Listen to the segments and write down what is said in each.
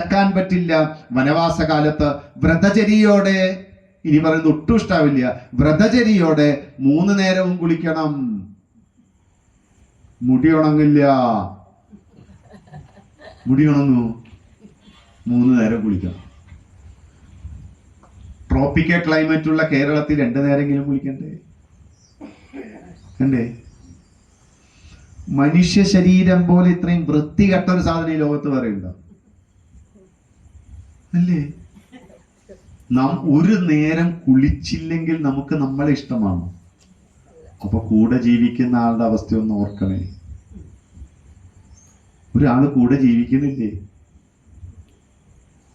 നടക്കാൻ പറ്റില്ല. വനവാസകാലത്ത് വ്രതചര്യയോടെ, ഇനി പറയുന്നത് ഒട്ടും ഇഷ്ടാവില്ല, വ്രതചര്യയോടെ 3 നേരവും കുളിക്കണം. മുടി ഉണങ്ങില്ല, മുടി ഉണങ്ങൂ, 3 നേരം കുളിക്കണം. ട്രോപ്പിക്കൽ ക്ലൈമറ്റ് ഉള്ള കേരളത്തിൽ 2 നേരമെങ്കിലും കുളിക്കണ്ടേ? കണ്ടേ? മനുഷ്യ ശരീരം പോലെ ഇത്രയും വൃത്തികെട്ട ഒരു സാധനം ഈ ലോകത്ത് പറയുന്നുണ്ടോ? അല്ലേ? നാം 1 നേരം കുളിച്ചില്ലെങ്കിൽ നമുക്ക് നമ്മളെ ഇഷ്ടമാണോ? അപ്പൊ കൂടെ ജീവിക്കുന്ന ആളുടെ അവസ്ഥ ഒന്ന് ഓർക്കണേ. ഒരാള് കൂടെ ജീവിക്കുന്നില്ലേ?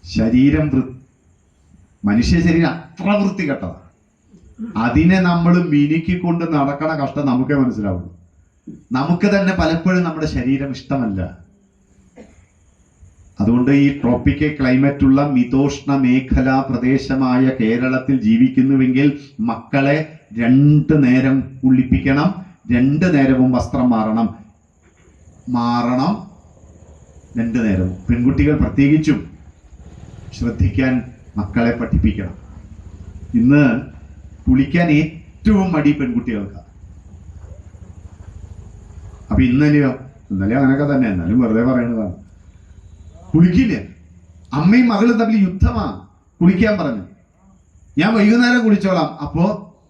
ശരീരം മനുഷ്യ ശരീരം അത്ര വൃത്തികെട്ടതാണ്. അതിനെ നമ്മൾ മിനുക്കിക്കൊണ്ട് നടക്കണ കഷ്ടം നമുക്കേ മനസ്സിലാവുള്ളൂ. നമുക്ക് തന്നെ പലപ്പോഴും നമ്മുടെ ശരീരം ഇഷ്ടമല്ല. അതുകൊണ്ട് ഈ ട്രോപ്പിക്കൽ ക്ലൈമറ്റ് ഉള്ള മിതോഷ്ണ മേഖലാ പ്രദേശമായ കേരളത്തിൽ ജീവിക്കുന്നുവെങ്കിൽ മക്കളെ 2 നേരം കുളിപ്പിക്കണം, 2 നേരവും വസ്ത്രം മാറണം 2 നേരവും. പെൺകുട്ടികൾ പ്രത്യേകിച്ചും ശ്രദ്ധിക്കാൻ മക്കളെ പഠിപ്പിക്കണം. ഇന്ന് കുളിക്കാൻ ഏറ്റവും മടി പെൺകുട്ടികൾക്കാണ്. അപ്പൊ ഇന്നലെ അങ്ങനെയൊക്കെ തന്നെ, എന്നാലും വെറുതെ പറയണതാണ്. കുളിക്കില്ല. അമ്മയും മകളും തമ്മിൽ യുദ്ധമാ. കുളിക്കാൻ പറഞ്ഞു, ഞാൻ വൈകുന്നേരം കുളിച്ചോളാം, അപ്പോ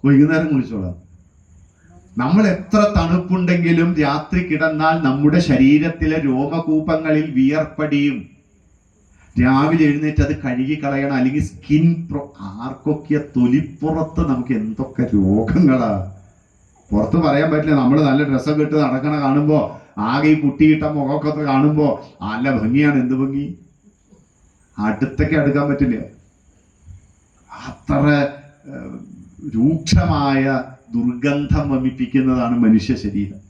വൈകുന്നേരം കുളിച്ചോളാം. നമ്മൾ എത്ര തണുപ്പുണ്ടെങ്കിലും രാത്രി കിടന്നാൽ നമ്മുടെ ശരീരത്തിലെ രോമകൂപങ്ങളിൽ വിയർപ്പടിയും. രാവിലെ എഴുന്നേറ്റ് അത് കഴുകി കളയണം, അല്ലെങ്കിൽ സ്കിൻ ആർക്കൊക്കെ തൊലിപ്പുറത്ത് നമുക്ക് എന്തൊക്കെ രോഗങ്ങളാ. പുറത്ത് പറയാൻ പറ്റില്ല. നമ്മൾ നല്ല ഡ്രസ്സൊക്കെ ഇട്ട് നടക്കണ കാണുമ്പോ, ആകെ ഈ പുട്ടിയിട്ട മുഖമൊക്കെ കാണുമ്പോ നല്ല ഭംഗിയാണ്. എന്ത് ഭംഗി! അടുത്തൊക്കെ അടുക്കാൻ പറ്റില്ല. അത്ര രൂക്ഷമായ ദുർഗന്ധം വമിപ്പിക്കുന്നതാണ് മനുഷ്യ ശരീരം.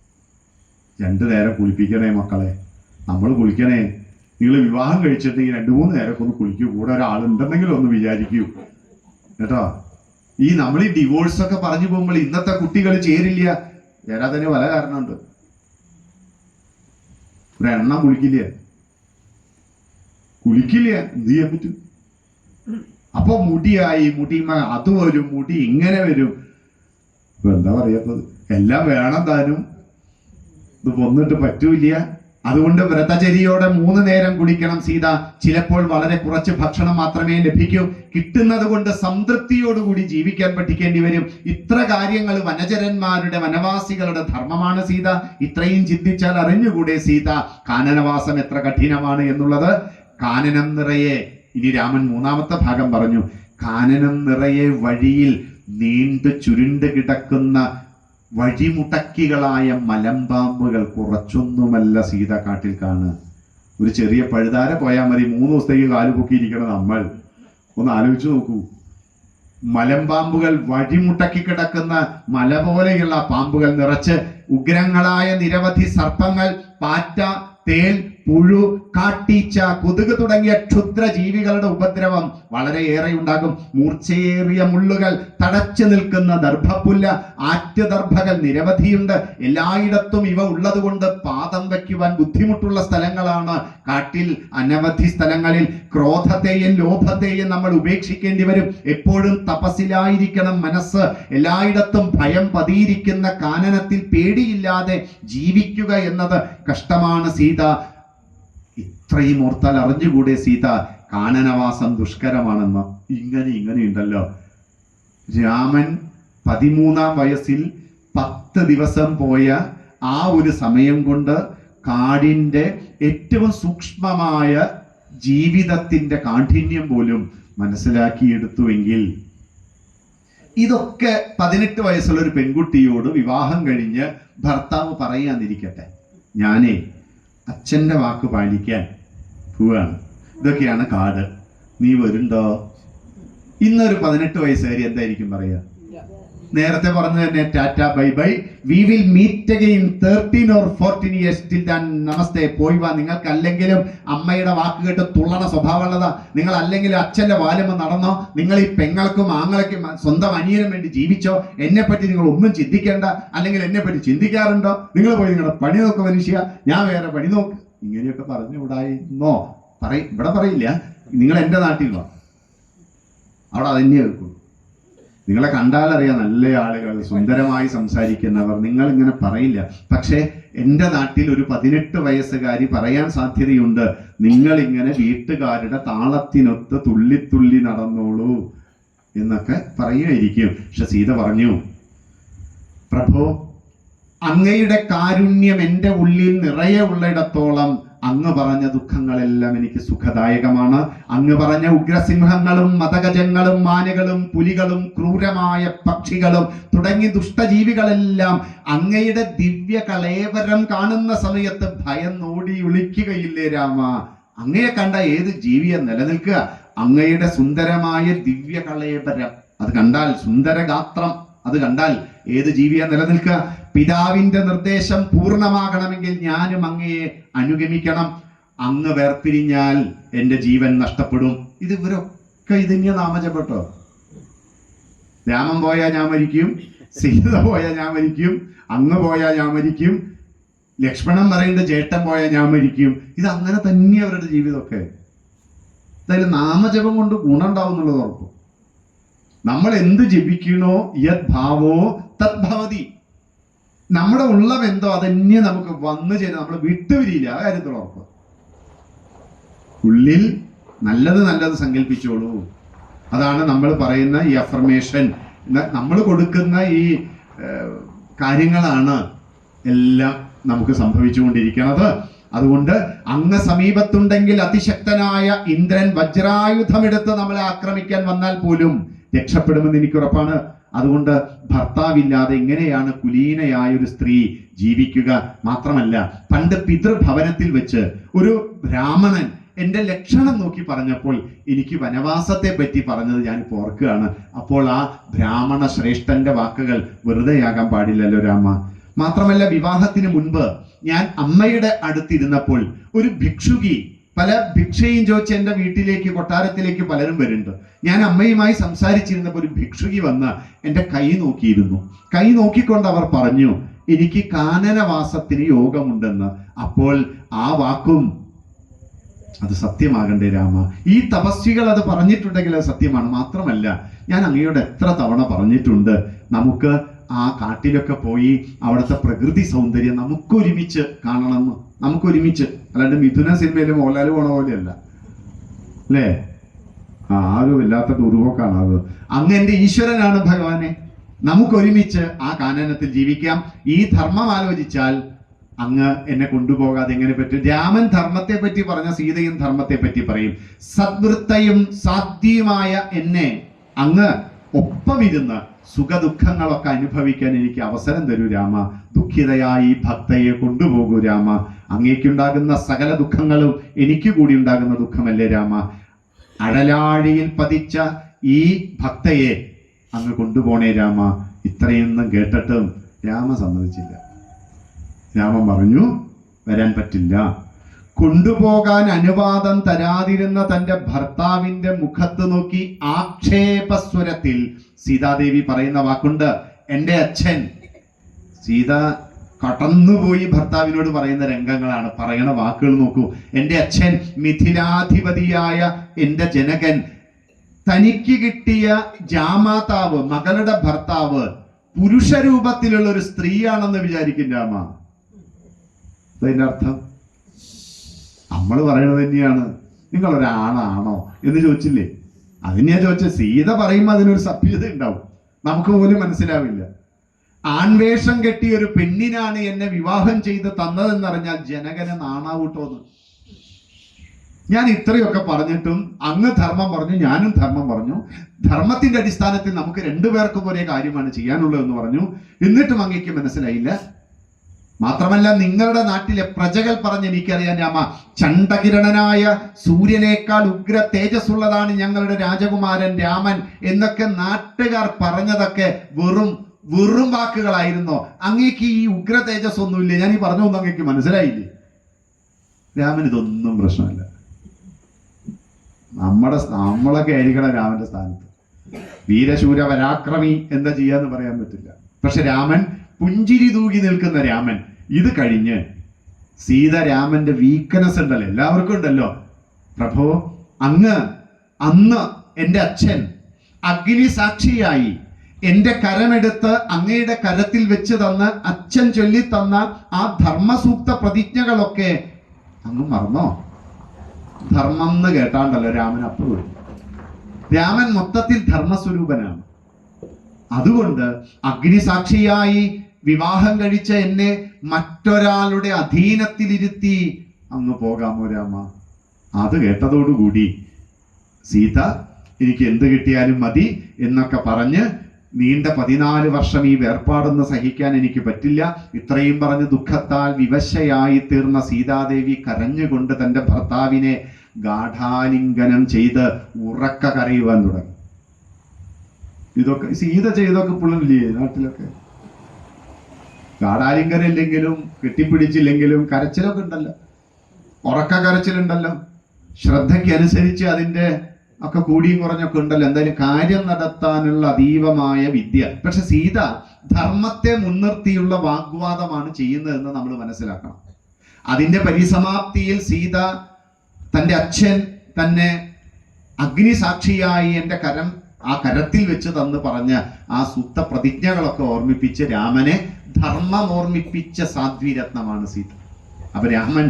2 നേരം കുളിപ്പിക്കണേ മക്കളെ, നമ്മൾ കുളിക്കണേ. നിങ്ങൾ വിവാഹം കഴിച്ചിട്ടുണ്ടെങ്കിൽ 2-3 നേരമൊക്കെ ഒന്ന് കുളിക്കൂ. കൂടെ ഒരാളുണ്ടെന്നെങ്കിലും ഒന്ന് വിചാരിക്കൂ കേട്ടോ. നമ്മൾ ഈ ഡിവോഴ്സ് ഒക്കെ പറഞ്ഞു പോകുമ്പോൾ ഇന്നത്തെ കുട്ടികൾ ചേരില്ല. ചേരാത്തതിന് പല കാരണമുണ്ട്. ഒരെണ്ണം കുളിക്കില്ല. എന്ത് ചെയ്യാൻ പറ്റും? അപ്പൊ മുടിയായി, അത് വരും, മുടി ഇങ്ങനെ വരും. ഇപ്പൊ എന്താ പറയപ്പത്? എല്ലാം വേണം താനും, ഇത് വന്നിട്ട് പറ്റൂല. അതുകൊണ്ട് വ്രതചര്യയോടെ 3 നേരം കുളിക്കണം സീത. ചിലപ്പോൾ വളരെ കുറച്ച് ഭക്ഷണം മാത്രമേ ലഭിക്കൂ. കിട്ടുന്നത് കൊണ്ട് സംതൃപ്തിയോടുകൂടി ജീവിക്കാൻ പഠിക്കേണ്ടി വരും. ഇത്ര കാര്യങ്ങൾ വനചരന്മാരുടെ, വനവാസികളുടെ ധർമ്മമാണ് സീത. ഇത്രയും ചിന്തിച്ചാൽ അറിഞ്ഞുകൂടെ സീത കാനനവാസം എത്ര കഠിനമാണ് എന്നുള്ളത്. കാനനം നിറയെ, ഇനി രാമൻ 3ാമത്തെ ഭാഗം പറഞ്ഞു, കാനനം നിറയെ വഴിയിൽ നീണ്ടു ചുരുണ്ട് കിടക്കുന്ന വഴിമുടക്കികളായ മലമ്പാമ്പുകൾ കുറച്ചൊന്നുമല്ല സീത കാട്ടിൽ കാണുക. ഒരു ചെറിയ പഴുതാര പോയാൽ മതി 3 ദിവസത്തേക്ക് കാല് പൊക്കിയിരിക്കണം നമ്മൾ. ഒന്ന് ആലോചിച്ചു നോക്കൂ. മലമ്പാമ്പുകൾ, വഴിമുട്ടക്കി കിടക്കുന്ന മല പോലെയുള്ള പാമ്പുകൾ നിറച്ച് ഉഗ്രങ്ങളായ നിരവധി സർപ്പങ്ങൾ, പാറ്റ, തേൽ, പുഴു, കാട്ടീച്ച, കൊതുക് തുടങ്ങിയ ക്ഷുദ്ര ജീവികളുടെ ഉപദ്രവം വളരെയേറെ ഉണ്ടാകും. മൂർച്ചയേറിയ മുള്ളുകൾ, തടച്ചു നിൽക്കുന്ന ദർഭപ്പുല്ല്, ആറ്റുദർഭകൾ നിരവധിയുണ്ട്. എല്ലായിടത്തും ഇവ ഉള്ളത് കൊണ്ട് പാദം വയ്ക്കുവാൻ ബുദ്ധിമുട്ടുള്ള സ്ഥലങ്ങളാണ് കാട്ടിൽ. അനവധി സ്ഥലങ്ങളിൽ ക്രോധത്തെയും ലോഭത്തെയും നമ്മൾ ഉപേക്ഷിക്കേണ്ടി വരും. എപ്പോഴും തപസ്സിലായിരിക്കണം മനസ്സ്. എല്ലായിടത്തും ഭയം പതിയിരിക്കുന്ന കാനനത്തിൽ പേടിയില്ലാതെ ജീവിക്കുക എന്നത് കഷ്ടമാണ് സീത. ഇത്രയും ഓർത്താൽ അറിഞ്ഞുകൂടെ സീത കാനനവാസം ദുഷ്കരമാണെന്ന്. ഇങ്ങനെ ഉണ്ടല്ലോ. രാമൻ 13ാം വയസ്സിൽ 10 ദിവസം പോയ ആ ഒരു സമയം കൊണ്ട് കാടിന്റെ ഏറ്റവും സൂക്ഷ്മമായ ജീവിതത്തിന്റെ കാഠിന്യം പോലും മനസ്സിലാക്കിയെടുത്തുവെങ്കിൽ, ഇതൊക്കെ 18 വയസ്സുള്ള ഒരു പെൺകുട്ടിയോട് വിവാഹം കഴിഞ്ഞ് ഭർത്താവ് പറയാന്നിരിക്കട്ടെ, ഞാനേ അച്ഛൻ്റെ വാക്ക് പാലിക്കാൻ പോവാണ്, ഇതൊക്കെയാണ് കാട്, നീ വരുണ്ടോ? ഇന്നൊരു 18 വയസ്സുകാരി എന്തായിരിക്കും പറയുക? നേരത്തെ പറഞ്ഞു തന്നെ, tata bye bye, we will meet again 13 or 14 years till then, നമസ്തേ, പോയി വാ. നിങ്ങൾക്ക് അല്ലെങ്കിലും അമ്മയുടെ വാക്ക് കേട്ട് തുള്ളണ സ്വഭാവമുള്ളതാ. നിങ്ങൾ അല്ലെങ്കിൽ അച്ഛന്റെ വാലുമ നടന്നോ. നിങ്ങൾ ഈ പെങ്ങൾക്കും ആങ്ങളയ്ക്കും സ്വന്തം അനിയനും വേണ്ടി ജീവിച്ചോ. എന്നെ പറ്റി നിങ്ങൾ ഒന്നും ചിന്തിക്കേണ്ട, അല്ലെങ്കിൽ എന്നെ പറ്റി ചിന്തിക്കാറുണ്ടോ? നിങ്ങൾ പോയി നിങ്ങളുടെ പണി നോക്ക് മനുഷ്യ, ഞാൻ വേറെ പണി നോക്ക്. ഇങ്ങനെയൊക്കെ പറഞ്ഞുകൂടായിരുന്നോ ഇവിടെ പറയില്ല, നിങ്ങൾ എൻ്റെ നാട്ടിൽ വാ, അവിടെ അതന്നെ കേൾക്കും. നിങ്ങളെ കണ്ടാലറിയാം നല്ല ആളുകൾ, സുന്ദരമായി സംസാരിക്കുന്നവർ, നിങ്ങൾ ഇങ്ങനെ പറയില്ല. പക്ഷേ എൻ്റെ നാട്ടിൽ ഒരു 18 വയസ്സുകാരി പറയാൻ സാധ്യതയുണ്ട്, നിങ്ങൾ ഇങ്ങനെ വീട്ടുകാരുടെ താളത്തിനൊത്ത് തുള്ളിത്തുള്ളി നടന്നോളൂ എന്നൊക്കെ പറയുമായിരിക്കും. പക്ഷെ സീത പറഞ്ഞു, പ്രഭു, അങ്ങയുടെ കാരുണ്യം എൻ്റെ ഉള്ളിൽ നിറയെ ഉള്ളിടത്തോളം അങ്ങ് പറഞ്ഞ ദുഃഖങ്ങളെല്ലാം എനിക്ക് സുഖദായകമാണ്. അങ്ങ് പറഞ്ഞ ഉഗ്രസിംഹങ്ങളും മതഗജങ്ങളും മാനുകളും പുലികളും ക്രൂരമായ പക്ഷികളും തുടങ്ങി ദുഷ്ടജീവികളെല്ലാം അങ്ങയുടെ ദിവ്യ കളേവരം കാണുന്ന സമയത്ത് ഭയന്നോടി ഒളിക്കുകയില്ലേ രാമ? അങ്ങയെ കണ്ട ഏത് ജീവിയെ നിലനിൽക്കുക? അങ്ങയുടെ സുന്ദരമായ ദിവ്യ കളേവരം അത് കണ്ടാൽ, സുന്ദരഗാത്രം അത് കണ്ടാൽ ഏത് ജീവിയെ നിലനിൽക്കുക? പിതാവിന്റെ നിർദ്ദേശം പൂർണ്ണമാകണമെങ്കിൽ ഞാനും അങ്ങയെ അനുഗമിക്കണം. അങ്ങ് വേർപിരിഞ്ഞാൽ എൻ്റെ ജീവൻ നഷ്ടപ്പെടും. ഇവരൊക്കെ ഇതിന് നാമജപ്പെട്ടോ. രാമൻ പോയാൽ ഞാൻ മരിക്കും, സീത പോയാൽ ഞാൻ മരിക്കും, അങ്ങ് പോയാൽ ഞാൻ മരിക്കും, ലക്ഷ്മണൻ പറയുന്നത് ചേട്ടൻ പോയാൽ ഞാൻ മരിക്കും. ഇത് അങ്ങനെ തന്നെ അവരുടെ ജീവിതമൊക്കെ. എന്തായാലും നാമജപം കൊണ്ട് ഗുണമുണ്ടാവും എന്നുള്ളത് ഉറപ്പ്. നമ്മൾ എന്ത് ജപിക്കണോ യത് ഭാവോ തത് ഭവതി. നമ്മുടെ ഉള്ളമെന്തോ അതന്നെ നമുക്ക് വന്നു ചേരും. നമ്മൾ വിട്ടുപിരിയില്ല, ആ കാര്യത്തിൽ ഉറപ്പ്. ഉള്ളിൽ നല്ലത് നല്ലത് സങ്കല്പിച്ചോളൂ. അതാണ് നമ്മൾ പറയുന്ന ഈ അഫർമേഷൻ. നമ്മൾ കൊടുക്കുന്ന ഈ കാര്യങ്ങളാണ് എല്ലാം നമുക്ക് സംഭവിച്ചുകൊണ്ടിരിക്കുന്നത്. അതുകൊണ്ട് അങ്ങ് സമീപത്തുണ്ടെങ്കിൽ അതിശക്തനായ ഇന്ദ്രൻ വജ്രായുധമെടുത്ത് നമ്മളെ ആക്രമിക്കാൻ വന്നാൽ പോലും രക്ഷപ്പെടുമെന്ന് എനിക്ക് ഉറപ്പാണ്. അതുകൊണ്ട് ഭർത്താവില്ലാതെ എങ്ങനെയാണ് കുലീനയായ ഒരു സ്ത്രീ ജീവിക്കുക? മാത്രമല്ല, പണ്ട് പിതൃഭവനത്തിൽ വെച്ച് ഒരു ബ്രാഹ്മണൻ എൻ്റെ ലക്ഷണം നോക്കി പറഞ്ഞപ്പോൾ എനിക്ക് വനവാസത്തെ പറ്റി പറഞ്ഞത് ഞാനിപ്പോൾ ഓർക്കുകയാണ്. അപ്പോൾ ആ ബ്രാഹ്മണ ശ്രേഷ്ഠന്റെ വാക്കുകൾ വെറുതെയാകാൻ പാടില്ലല്ലോ രാമ. മാത്രമല്ല, വിവാഹത്തിന് മുൻപ് ഞാൻ അമ്മയുടെ അടുത്തിരുന്നപ്പോൾ ഒരു ഭിക്ഷുകി പല ഭിക്ഷയും ചോദിച്ച് എൻ്റെ വീട്ടിലേക്ക്, കൊട്ടാരത്തിലേക്ക് പലരും വരുന്നുണ്ട്. ഞാൻ അമ്മയുമായി സംസാരിച്ചിരുന്നപ്പോൾ ഒരു ഭിക്ഷുകി വന്ന് എൻ്റെ കൈ നോക്കിയിരുന്നു. കൈ നോക്കിക്കൊണ്ട് അവർ പറഞ്ഞു, എനിക്ക് കാനനവാസത്തിന് യോഗമുണ്ടെന്ന്. അപ്പോൾ ആ വാക്കും അത് സത്യമാകണ്ടേ രാമ? ഈ തപസ്വികൾ അത് പറഞ്ഞിട്ടുണ്ടെങ്കിൽ അത് സത്യമാണ്. മാത്രമല്ല, ഞാൻ അങ്ങയോട് എത്ര തവണ പറഞ്ഞിട്ടുണ്ട്, നമുക്ക് ആ കാട്ടിലൊക്കെ പോയി അവിടുത്തെ പ്രകൃതി സൗന്ദര്യം നമുക്കൊരുമിച്ച് കാണണമെന്ന്. നമുക്കൊരുമിച്ച്, അല്ലാണ്ട് മിഥുന സിനിമയിൽ മോഹൻലാൽ പോണ പോലെയല്ല അല്ലേ? ആ ഒരു വല്ലാത്ത ദുർവോക്കാണ് അത്. അങ്ങ് എൻ്റെ ഈശ്വരനാണ് ഭഗവാനെ, നമുക്കൊരുമിച്ച് ആ കാനനത്തിൽ ജീവിക്കാം. ഈ ധർമ്മം ആലോചിച്ചാൽ അങ്ങ് എന്നെ കൊണ്ടുപോകാതെ എങ്ങനെ പറ്റും? രാമൻ ധർമ്മത്തെ പറ്റി പറഞ്ഞ സീതയും ധർമ്മത്തെ പറ്റി പറയും. സദ്വൃത്തയും സാധ്യമായ എന്നെ അങ്ങ് ഒപ്പമിരുന്ന് സുഖദുഃഖങ്ങളൊക്കെ അനുഭവിക്കാൻ എനിക്ക് അവസരം തരൂ രാമ. ദുഃഖിതയായി ഭക്തയെ കൊണ്ടുപോകൂ രാമ. അങ്ങേക്കുണ്ടാകുന്ന സകല ദുഃഖങ്ങളും എനിക്ക് കൂടി ഉണ്ടാകുന്ന ദുഃഖമല്ലേ രാമ? അഴലാഴിയിൽ പതിച്ച ഈ ഭക്തയെ അങ്ങ് കൊണ്ടുപോണേ രാമ. ഇത്രയൊന്നും കേട്ടിട്ടും രാമ സമ്മതിച്ചില്ല. രാമൻ പറഞ്ഞു, വരാൻ പറ്റില്ല. കൊണ്ടുപോകാൻ അനുവാദം തരാതിരുന്ന തന്റെ ഭർത്താവിന്റെ മുഖത്ത് നോക്കി ആക്ഷേപസ്വരത്തിൽ സീതാദേവി പറയുന്ന വാക്കുണ്ട്, എൻ്റെ അച്ഛൻ. സീത കടന്നുപോയി ഭർത്താവിനോട് പറയുന്ന രംഗങ്ങളാണ്, പറയണ വാക്കുകൾ നോക്കൂ. എൻ്റെ അച്ഛൻ, മിഥിലാധിപതിയായ എൻ്റെ ജനകൻ, തനിക്ക് കിട്ടിയ ജാമാതാവ്, മകളുടെ ഭർത്താവ് പുരുഷ രൂപത്തിലുള്ള ഒരു സ്ത്രീയാണെന്ന് വിചാരിക്കും രാമ. അതിന്റെ അർത്ഥം നമ്മൾ പറയണത് തന്നെയാണ്. നിങ്ങളൊരാണാണോ എന്ന് ചോദിച്ചില്ലേ? അതിനെയാ ചോദിച്ച. സീത പറയുമ്പോൾ അതിനൊരു സഭ്യത ഉണ്ടാവും, നമുക്ക് പോലും മനസ്സിലാവില്ല. ആൺവേഷം കെട്ടിയ ഒരു പെണ്ണിനാണ് എന്നെ വിവാഹം ചെയ്ത് തന്നതെന്നറിഞ്ഞാൽ ജനകനെ നാണാവൂട്ടോന്ന്. ഞാൻ ഇത്രയൊക്കെ പറഞ്ഞിട്ടും അങ്ങ് ധർമ്മം പറഞ്ഞു, ഞാനും ധർമ്മം പറഞ്ഞു. ധർമ്മത്തിന്റെ അടിസ്ഥാനത്തിൽ നമുക്ക് രണ്ടുപേർക്കും ഒരേ കാര്യമാണ് ചെയ്യാനുള്ളതെന്ന് പറഞ്ഞു. എന്നിട്ടും അങ്ങേക്ക് മനസ്സിലായില്ല. മാത്രമല്ല, നിങ്ങളുടെ നാട്ടിലെ പ്രജകൾ പറഞ്ഞ് എനിക്കറിയാം രാമ, ചണ്ഡകിരണനായ സൂര്യനേക്കാൾ ഉഗ്ര തേജസ്സുള്ളതാണ് ഞങ്ങളുടെ രാജകുമാരൻ രാമൻ എന്നൊക്കെ നാട്ടുകാർ പറഞ്ഞതൊക്കെ വെറും വാക്കുകളായിരുന്നോ? അങ്ങേക്ക് ഈ ഉഗ്ര തേജസ് ഒന്നുമില്ലേ? ഞാൻ ഈ പറഞ്ഞൊന്നും അങ്ങേക്ക് മനസ്സിലായില്ലേ? രാമൻ ഇതൊന്നും പ്രശ്നമല്ല. നമ്മളൊക്കെ ആയിരിക്കണം രാമന്റെ സ്ഥാനത്ത്. വീരശൂര പരാക്രമി എന്താ ചെയ്യാന്ന് പറയാൻ പറ്റില്ല. പക്ഷെ രാമൻ പുഞ്ചിരി തൂകി നിൽക്കുന്ന രാമൻ. ഇത് കഴിഞ്ഞ് സീത രാമന്റെ വീക്ക്നെസ് ഉണ്ടല്ലോ, എല്ലാവർക്കും ഉണ്ടല്ലോ. പ്രഭോ, അങ്ങ് അന്ന് എൻ്റെ അച്ഛൻ അഗ്നി സാക്ഷിയായി എൻ്റെ കരമെടുത്ത് അങ്ങയുടെ കരത്തിൽ വെച്ച് തന്ന് അച്ഛൻ ചൊല്ലിത്തന്ന ആ ധർമ്മസൂക്ത പ്രതിജ്ഞകളൊക്കെ അങ്ങ് മറന്നോ? ധർമ്മം എന്ന് കേട്ടാണ്ടല്ലോ രാമൻ അപ്പോഴും. രാമൻ മൊത്തത്തിൽ ധർമ്മസ്വരൂപനാണ്. അതുകൊണ്ട് അഗ്നിസാക്ഷിയായി വിവാഹം കഴിച്ച എന്നെ മറ്റൊരാളുടെ അധീനത്തിലിരുത്തി അങ്ങ് പോകാമോ രാമ? അത് കേട്ടതോടുകൂടി സീത എനിക്ക് എന്ത് കിട്ടിയാലും മതി എന്നൊക്കെ പറഞ്ഞ് നീണ്ട 14 വർഷം ഈ വേർപാടൊന്ന് സഹിക്കാൻ എനിക്ക് പറ്റില്ല, ഇത്രയും പറഞ്ഞ് ദുഃഖത്താൽ വിവശയായി തീർന്ന സീതാദേവി കരഞ്ഞുകൊണ്ട് തൻ്റെ ഭർത്താവിനെ ഗാഠാലിംഗനം ചെയ്ത് ഉറക്ക കരയുവാൻ തുടങ്ങി. ഇതൊക്കെ സീത ചെയ്തൊക്കെ പുള്ളില്ലേ നാട്ടിലൊക്കെ? ഗാഠാലിംഗനം ഇല്ലെങ്കിലും കെട്ടിപ്പിടിച്ചില്ലെങ്കിലും കരച്ചിലൊക്കെ ഉണ്ടല്ലോ, ഉറക്ക കരച്ചിലുണ്ടല്ലോ. ശ്രദ്ധയ്ക്ക് അനുസരിച്ച് അതിൻ്റെ ഒക്കെ കൂടിയും കുറഞ്ഞൊക്കെ ഉണ്ടല്ലോ. എന്തായാലും കാര്യം നടത്താനുള്ള അതീവമായ വിദ്യ. പക്ഷെ സീത ധർമ്മത്തെ മുൻനിർത്തിയുള്ള വാഗ്വാദമാണ് ചെയ്യുന്നതെന്ന് നമ്മൾ മനസ്സിലാക്കണം. അതിൻ്റെ പരിസമാപ്തിയിൽ സീത തൻ്റെ അച്ഛൻ തന്നെ അഗ്നിസാക്ഷിയായി എൻ്റെ ആ കരത്തിൽ വെച്ച് തന്ന് പറഞ്ഞ ആ സൂക്ത പ്രതിജ്ഞകളൊക്കെ ഓർമ്മിപ്പിച്ച് രാമനെ ധർമ്മം ഓർമ്മിപ്പിച്ച സാധ്വിരത്നമാണ് സീത. അപ്പൊ രാമൻ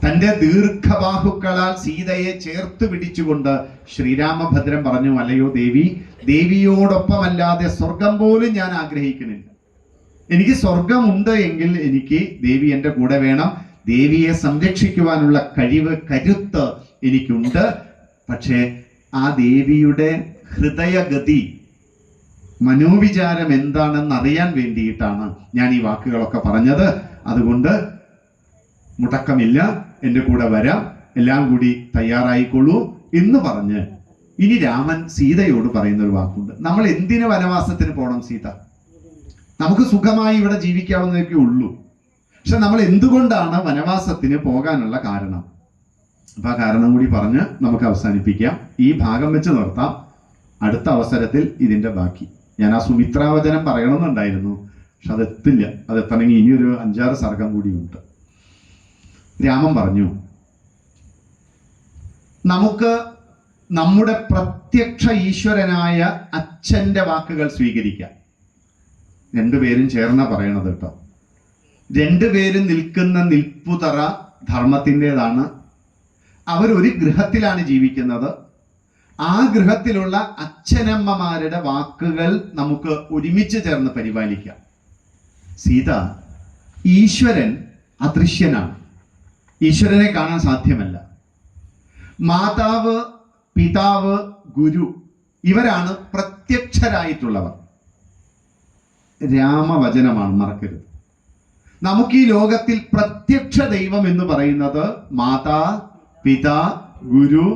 തൻ്റെ ദീർഘബാഹുക്കളാൽ സീതയെ ചേർത്ത് പിടിച്ചുകൊണ്ട് ശ്രീരാമഭദ്രൻ പറഞ്ഞു, അല്ലയോ ദേവി, ദേവിയോടൊപ്പമല്ലാതെ സ്വർഗം പോലും ഞാൻ ആഗ്രഹിക്കുന്നില്ല. എനിക്ക് സ്വർഗമുണ്ട് എങ്കിൽ എനിക്ക് ദേവി എൻ്റെ കൂടെ വേണം. ദേവിയെ സംരക്ഷിക്കുവാനുള്ള കഴിവ്, കരുത്ത് എനിക്കുണ്ട്. പക്ഷേ ആ ദേവിയുടെ ഹൃദയഗതി, മനോവിചാരം എന്താണെന്ന് അറിയാൻ വേണ്ടിയിട്ടാണ് ഞാൻ ഈ വാക്കുകളൊക്കെ പറഞ്ഞത്. അതുകൊണ്ട് മുടക്കമില്ല, എൻ്റെ കൂടെ വരാം, എല്ലാം കൂടി തയ്യാറായിക്കൊള്ളൂ എന്ന് പറഞ്ഞ് ഇനി രാമൻ സീതയോട് പറയുന്ന ഒരു വാക്കുണ്ട്. നമ്മൾ എന്തിന് വനവാസത്തിന് പോകണം സീത? നമുക്ക് സുഖമായി ഇവിടെ ജീവിക്കാവുന്നതൊക്കെ ഉള്ളൂ. പക്ഷെ നമ്മൾ എന്തുകൊണ്ടാണ് വനവാസത്തിന് പോകാനുള്ള കാരണം? അപ്പൊ ആ കാരണം കൂടി പറഞ്ഞ് നമുക്ക് അവസാനിപ്പിക്കാം. ഈ ഭാഗം വെച്ച് നിർത്താം. അടുത്ത അവസരത്തിൽ ഇതിന്റെ ബാക്കി. ഞാൻ ആ സുമിത്രാവചനം പറയണമെന്നുണ്ടായിരുന്നു, പക്ഷെ അതെത്തില്ല. അതെത്തണമെങ്കിൽ ഇനിയൊരു 5-6 സർഗം കൂടിയുണ്ട്. രാമൻ പറഞ്ഞു, നമുക്ക് നമ്മുടെ പ്രത്യക്ഷ ഈശ്വരനായ അച്ഛൻ്റെ വാക്കുകൾ സ്വീകരിക്കാം. രണ്ടുപേരും ചേർന്ന പറയണത് കേട്ടോ. രണ്ടുപേരും നിൽക്കുന്ന നിൽപ്പുതറ ധർമ്മത്തിൻ്റെതാണ്. അവരൊരു ഗൃഹത്തിലാണ് ജീവിക്കുന്നത്. ആ ഗൃഹത്തിലുള്ള അച്ഛനമ്മമാരുടെ വാക്കുകൾ നമുക്ക് ഒരുമിച്ച് ചേർന്ന് പരിപാലിക്കാം. സീത, ഈശ്വരൻ അദൃശ്യനാണ്, ഈശ്വരനെ കാണാൻ സാധ്യമല്ല. മാതാവ്, പിതാവ്, ഗുരു ഇവരാണ് പ്രത്യക്ഷരായിട്ടുള്ളവർ. രാമവചനമാണ്, മറക്കരുത്. നമുക്ക് ഈ ലോകത്തിൽ പ്രത്യക്ഷ ദൈവം എന്ന് പറയുന്നത് മാതാ, പിതാ, ഗുരു,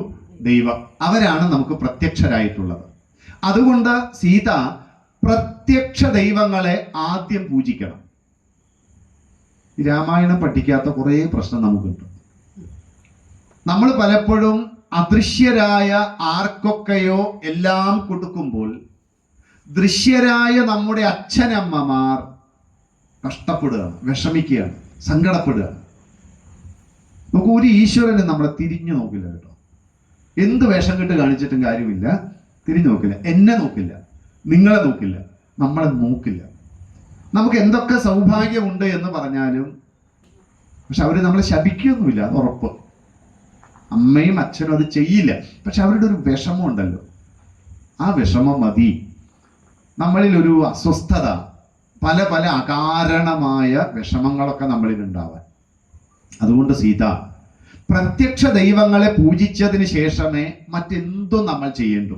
ദൈവം. അവരാണ് നമുക്ക് പ്രത്യക്ഷരായിട്ടുള്ളത്. അതുകൊണ്ട് സീത പ്രത്യക്ഷ ദൈവങ്ങളെ ആദ്യം പൂജിക്കണം. രാമായണം പഠിക്കാത്ത കുറേ പ്രശ്നം നമുക്കുണ്ട്. നമ്മൾ പലപ്പോഴും അദൃശ്യരായ ആർക്കൊക്കെയോ എല്ലാം കൊടുക്കുമ്പോൾ ദൃശ്യരായ നമ്മുടെ അച്ഛനമ്മമാർ കഷ്ടപ്പെടുകയാണ്, വിഷമിക്കുകയാണ്, സങ്കടപ്പെടുകയാണ്. നമുക്ക് ഒരു ഈശ്വരനെ നമ്മളെ തിരിഞ്ഞു നോക്കില്ല കേട്ടോ. എന്ത് വേഷം കെട്ട് കാണിച്ചിട്ടും കാര്യമില്ല, തിരിഞ്ഞു നോക്കില്ല. എന്നെ നോക്കില്ല, നിങ്ങളെ നോക്കില്ല, നമ്മളെ നോക്കില്ല. നമുക്ക് എന്തൊക്കെ സൗഭാഗ്യമുണ്ട് എന്ന് പറഞ്ഞാലും പക്ഷെ അവർ നമ്മളെ ശപിക്കുകയൊന്നുമില്ല, അത് ഉറപ്പ്. അമ്മയും അച്ഛനും അത് ചെയ്യില്ല. പക്ഷെ അവരുടെ ഒരു വിഷമം ഉണ്ടല്ലോ, ആ വിഷമം മതി നമ്മളിൽ ഒരു അസ്വസ്ഥത, പല പല അകാരണമായ വിഷമങ്ങളൊക്കെ നമ്മളിൽ ഉണ്ടാവാൻ. അതുകൊണ്ട് സീത, പ്രത്യക്ഷ ദൈവങ്ങളെ പൂജിച്ചതിന് ശേഷമേ മറ്റെന്തും നമ്മൾ ചെയ്യേണ്ടു.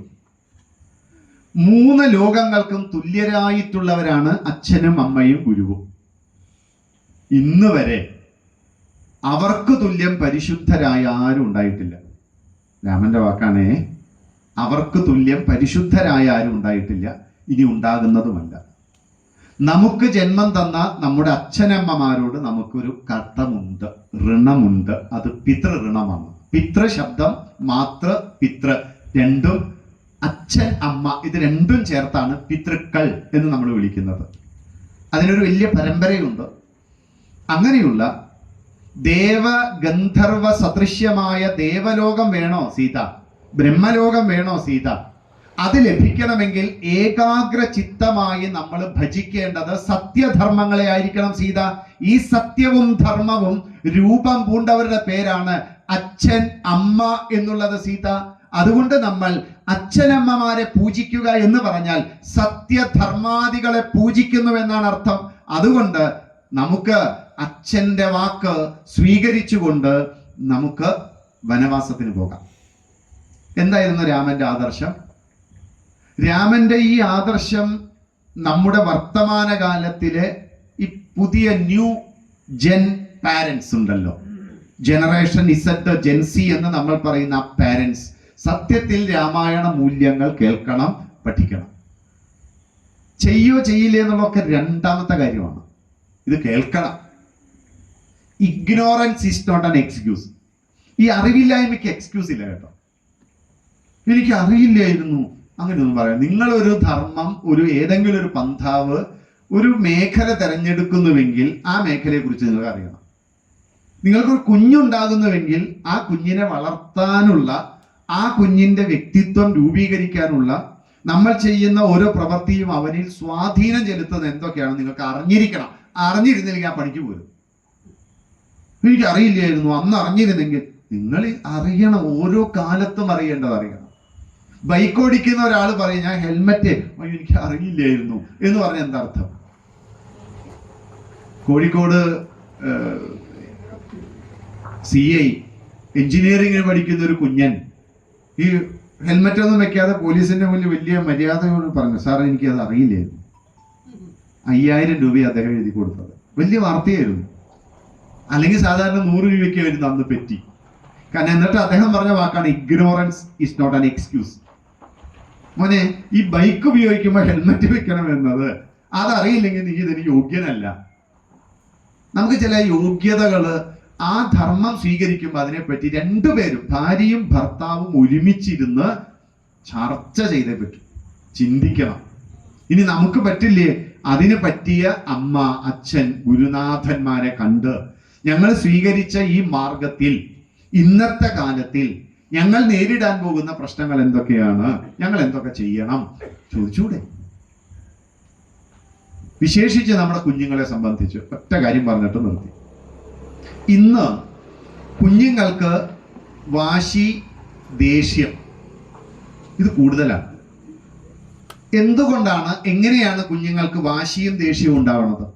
3 ലോകങ്ങൾക്കും തുല്യരായിട്ടുള്ളവരാണ് അച്ഛനും അമ്മയും ഗുരുവും. ഇന്ന് വരെ അവർക്ക് തുല്യം പരിശുദ്ധരായ ആരും ഉണ്ടായിട്ടില്ല. രാമന്റെ വാക്കാണേ, അവർക്ക് തുല്യം പരിശുദ്ധരായ ആരും ഉണ്ടായിട്ടില്ല, ഇനി ഉണ്ടാകുന്നതുമല്ല. നമുക്ക് ജന്മം തന്ന നമ്മുടെ അച്ഛനമ്മമാരോട് നമുക്കൊരു കടമുണ്ട്, ഋണമുണ്ട്. അത് പിതൃഋണമാണ്. പിതൃ ശബ്ദം, മാതൃ, പിതൃ രണ്ടും, അച്ഛൻ, അമ്മ, ഇത് രണ്ടും ചേർത്താണ് പിതൃക്കൾ എന്ന് നമ്മൾ വിളിക്കുന്നത്. അതിനൊരു വലിയ പരമ്പരയുണ്ട്. അങ്ങനെയുള്ള ദേവ ഗന്ധർവ സദൃശ്യമായ ദേവലോകം വേണോ സീത? ബ്രഹ്മലോകം വേണോ സീത? അത് ലഭിക്കണമെങ്കിൽ ഏകാഗ്ര ചിത്തമായി നമ്മൾ ഭജിക്കേണ്ടത് സത്യധർമ്മങ്ങളെ ആയിരിക്കണം സീത. ഈ സത്യവും ധർമ്മവും രൂപം പൂണ്ടവരുടെ പേരാണ് അച്ഛൻ, അമ്മ എന്നുള്ളത് സീത. അതുകൊണ്ട് നമ്മൾ അച്ഛനമ്മമാരെ പൂജിക്കുക എന്ന് പറഞ്ഞാൽ സത്യധർമാദികളെ പൂജിക്കുന്നു എന്നാണ് അർത്ഥം. അതുകൊണ്ട് നമുക്ക് അച്ഛന്റെ വാക്ക് സ്വീകരിച്ചുകൊണ്ട് നമുക്ക് വനവാസത്തിന് പോകാം. എന്തായിരുന്നു രാമന്റെ ആദർശം? രാമന്റെ ഈ ആദർശം നമ്മുടെ വർത്തമാനകാലത്തിലെ ഈ പുതിയ ന്യൂ ജെൻ പാരൻസ് ഉണ്ടല്ലോ, ജനറേഷൻ ഇസഡ്, ജെൻസി എന്ന് നമ്മൾ പറയുന്ന ആ പാരൻസ് സത്യത്തിൽ രാമായണ മൂല്യങ്ങൾ കേൾക്കണം, പഠിക്കണം. ചെയ്യോ ചെയ്യില്ലേ എന്നുള്ളതൊക്കെ രണ്ടാമത്തെ കാര്യമാണ്. ഇത് കേൾക്കണം. Ignorance is not an excuse. ഈ അറിവില്ലായ്മയ്ക്ക് എക്സ്ക്യൂസ് ഇല്ല കേട്ടോ. എനിക്ക് അറിയില്ലായിരുന്നു അങ്ങനെയൊന്നും പറയാം. നിങ്ങളൊരു ധർമ്മം, ഒരു ഏതെങ്കിലും ഒരു പന്ഥാവ്, ഒരു മേഖല തിരഞ്ഞെടുക്കുന്നുവെങ്കിൽ ആ മേഖലയെ കുറിച്ച് നിങ്ങൾക്ക് അറിയണം. നിങ്ങൾക്കൊരു കുഞ്ഞുണ്ടാകുന്നുവെങ്കിൽ ആ കുഞ്ഞിനെ വളർത്താനുള്ള, ആ കുഞ്ഞിന്റെ വ്യക്തിത്വം രൂപീകരിക്കാനുള്ള നമ്മൾ ചെയ്യുന്ന ഓരോ പ്രവൃത്തിയും അവനിൽ സ്വാധീനം ചെലുത്തുന്നത് എന്തൊക്കെയാണ് നിങ്ങൾക്ക് അറിഞ്ഞിരിക്കണം. അറിഞ്ഞിരുന്നില്ലെങ്കിൽ ആ പണിക്ക് പോരും. എനിക്ക് അറിയില്ലായിരുന്നു, അന്ന് അറിഞ്ഞിരുന്നെങ്കിൽ. നിങ്ങൾ അറിയണം, ഓരോ കാലത്തും അറിയേണ്ടത് അറിയണം. ബൈക്ക് ഓടിക്കുന്ന ഒരാൾ പറയും ഞാൻ ഹെൽമെറ്റ്, അയ്യോ എനിക്ക് അറിയില്ലായിരുന്നു എന്ന് പറഞ്ഞ എന്താ അർത്ഥം? കോഴിക്കോട് CI എഞ്ചിനീയറിംഗിന് പഠിക്കുന്ന ഒരു കുഞ്ഞൻ ഈ ഹെൽമെറ്റ് ഒന്നും വെക്കാതെ പോലീസിന്റെ മുന്നിൽ വലിയ മര്യാദയോട് പറഞ്ഞു, സാർ എനിക്കത് അറിയില്ലായിരുന്നു. 5000 രൂപ അദ്ദേഹം എഴുതി കൊടുത്തത്. വലിയ വാർത്തയായിരുന്നു. അല്ലെങ്കിൽ സാധാരണ 100 രൂപയ്ക്ക് വരുന്ന അന്ന് പറ്റി. കാരണം എന്നിട്ട് അദ്ദേഹം പറഞ്ഞ വാക്കാണ് ignorance is not an excuse. മോനെ, ഈ ബൈക്ക് ഉപയോഗിക്കുമ്പോൾ ഹെൽമെറ്റ് വെക്കണം എന്നത് അതറിയില്ലെങ്കിൽ നീ ഇതിന് യോഗ്യനല്ല. നമുക്ക് ചില യോഗ്യതകള്, ആ ധർമ്മം സ്വീകരിക്കുമ്പോൾ അതിനെപ്പറ്റി രണ്ടുപേരും, ഭാര്യയും ഭർത്താവും ഒരുമിച്ചിരുന്ന് ചർച്ച ചെയ്തേ പറ്റും, ചിന്തിക്കണം. ഇനി നമുക്ക് പറ്റില്ലേ? അതിന് പറ്റിയ അമ്മ, അച്ഛൻ, ഗുരുനാഥന്മാരെ കണ്ട് ഞങ്ങൾ സ്വീകരിച്ച ഈ മാർഗത്തിൽ ഇന്നത്തെ കാലത്തിൽ ഞങ്ങൾ നേരിടാൻ പോകുന്ന പ്രശ്നങ്ങൾ എന്തൊക്കെയാണ്, ഞങ്ങൾ എന്തൊക്കെ ചെയ്യണം ചോദിച്ചൂടെ? വിശേഷിച്ച് നമ്മുടെ കുഞ്ഞുങ്ങളെ സംബന്ധിച്ച് ഒറ്റ കാര്യം പറഞ്ഞിട്ട് നിർത്തി. ഇന്ന് കുഞ്ഞുങ്ങൾക്ക് വാശി, ദേഷ്യം ഇത് കൂടുതലാണ്. എന്തുകൊണ്ടാണ്, എങ്ങനെയാണ് കുഞ്ഞുങ്ങൾക്ക് വാശിയും ദേഷ്യവും ഉണ്ടാവുന്നത്?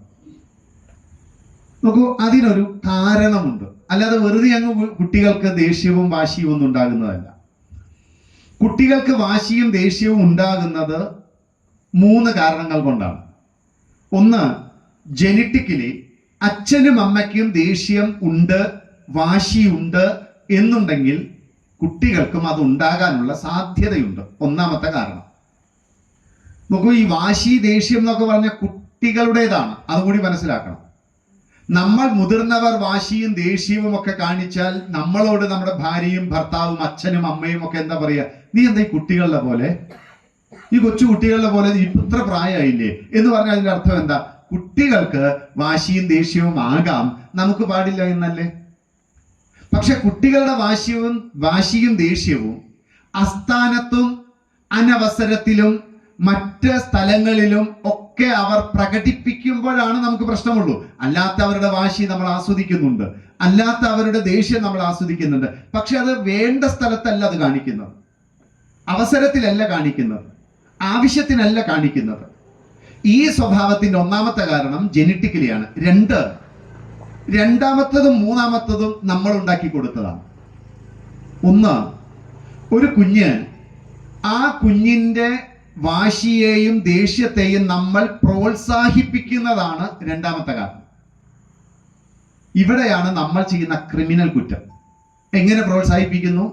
നോക്കൂ, അതിനൊരു കാരണമുണ്ട്. അല്ലാതെ വെറുതെ അങ്ങ് കുട്ടികൾക്ക് ദേഷ്യവും വാശിയും ഒന്നും ഉണ്ടാകുന്നതല്ല. കുട്ടികൾക്ക് വാശിയും ദേഷ്യവും ഉണ്ടാകുന്നത് 3 കാരണങ്ങൾ കൊണ്ടാണ്. ഒന്ന്, ജനറ്റിക്കലി അച്ഛനും അമ്മയ്ക്കും ദേഷ്യം ഉണ്ട്, വാശിയുണ്ട് എന്നുണ്ടെങ്കിൽ കുട്ടികൾക്കും അത് ഉണ്ടാകാനുള്ള സാധ്യതയുണ്ട്. ഒന്നാമത്തെ കാരണം. നോക്കൂ, ഈ വാശി, ദേഷ്യം എന്നൊക്കെ പറഞ്ഞ കുട്ടികളുടേതാണ്, അതുകൂടി മനസ്സിലാക്കണം. നമ്മൾ മുതിർന്നവർ വാശിയും ദേഷ്യവും ഒക്കെ കാണിച്ചാൽ നമ്മളോട് നമ്മുടെ ഭാര്യയും ഭർത്താവും അച്ഛനും അമ്മയും ഒക്കെ എന്താ പറയുക? നീ എന്താ ഈ കുട്ടികളുടെ പോലെ, ഈ കൊച്ചു കുട്ടികളുടെ പോലെ ഇത്ര പ്രായമായില്ലേ എന്ന് പറഞ്ഞാൽ അതിന്റെ അർത്ഥം എന്താ? കുട്ടികൾക്ക് വാശിയും ദേഷ്യവും ആകാം, നമുക്ക് പാടില്ല എന്നല്ലേ? പക്ഷെ കുട്ടികളുടെ വാശിയും ദേഷ്യവും അസ്ഥാനത്തും അനവസരത്തിലും മറ്റ് സ്ഥലങ്ങളിലും ഒക്കെ അവർ പ്രകടിപ്പിക്കുമ്പോഴാണ് നമുക്ക് പ്രശ്നമുള്ളൂ. അല്ലാത്ത അവരുടെ വാശി നമ്മൾ ആസ്വദിക്കുന്നുണ്ട്, അല്ലാത്ത അവരുടെ ദേഷ്യം നമ്മൾ ആസ്വദിക്കുന്നുണ്ട്. പക്ഷെ അത് വേണ്ട സ്ഥലത്തല്ല അത് കാണിക്കുന്നത്, അവസരത്തിലല്ല കാണിക്കുന്നത്, ആവശ്യത്തിനല്ല കാണിക്കുന്നത്. ഈ സ്വഭാവത്തിന്റെ ഒന്നാമത്തെ കാരണം ജനറ്റിക്കലിയാണ്. രണ്ടാമത്തതും മൂന്നാമത്തതും നമ്മൾ ഉണ്ടാക്കി കൊടുത്തതാണ്. ഒന്ന്, ഒരു കുഞ്ഞ്, ആ കുഞ്ഞിന്റെ വാശിയെയും ദേഷ്യത്തെയും നമ്മൾ പ്രോത്സാഹിപ്പിക്കുന്നതാണ് രണ്ടാമത്തെ കാരണം. ഇവിടെയാണ് നമ്മൾ ചെയ്യുന്ന ക്രിമിനൽ കുറ്റം. എങ്ങനെ പ്രോത്സാഹിപ്പിക്കുന്നു?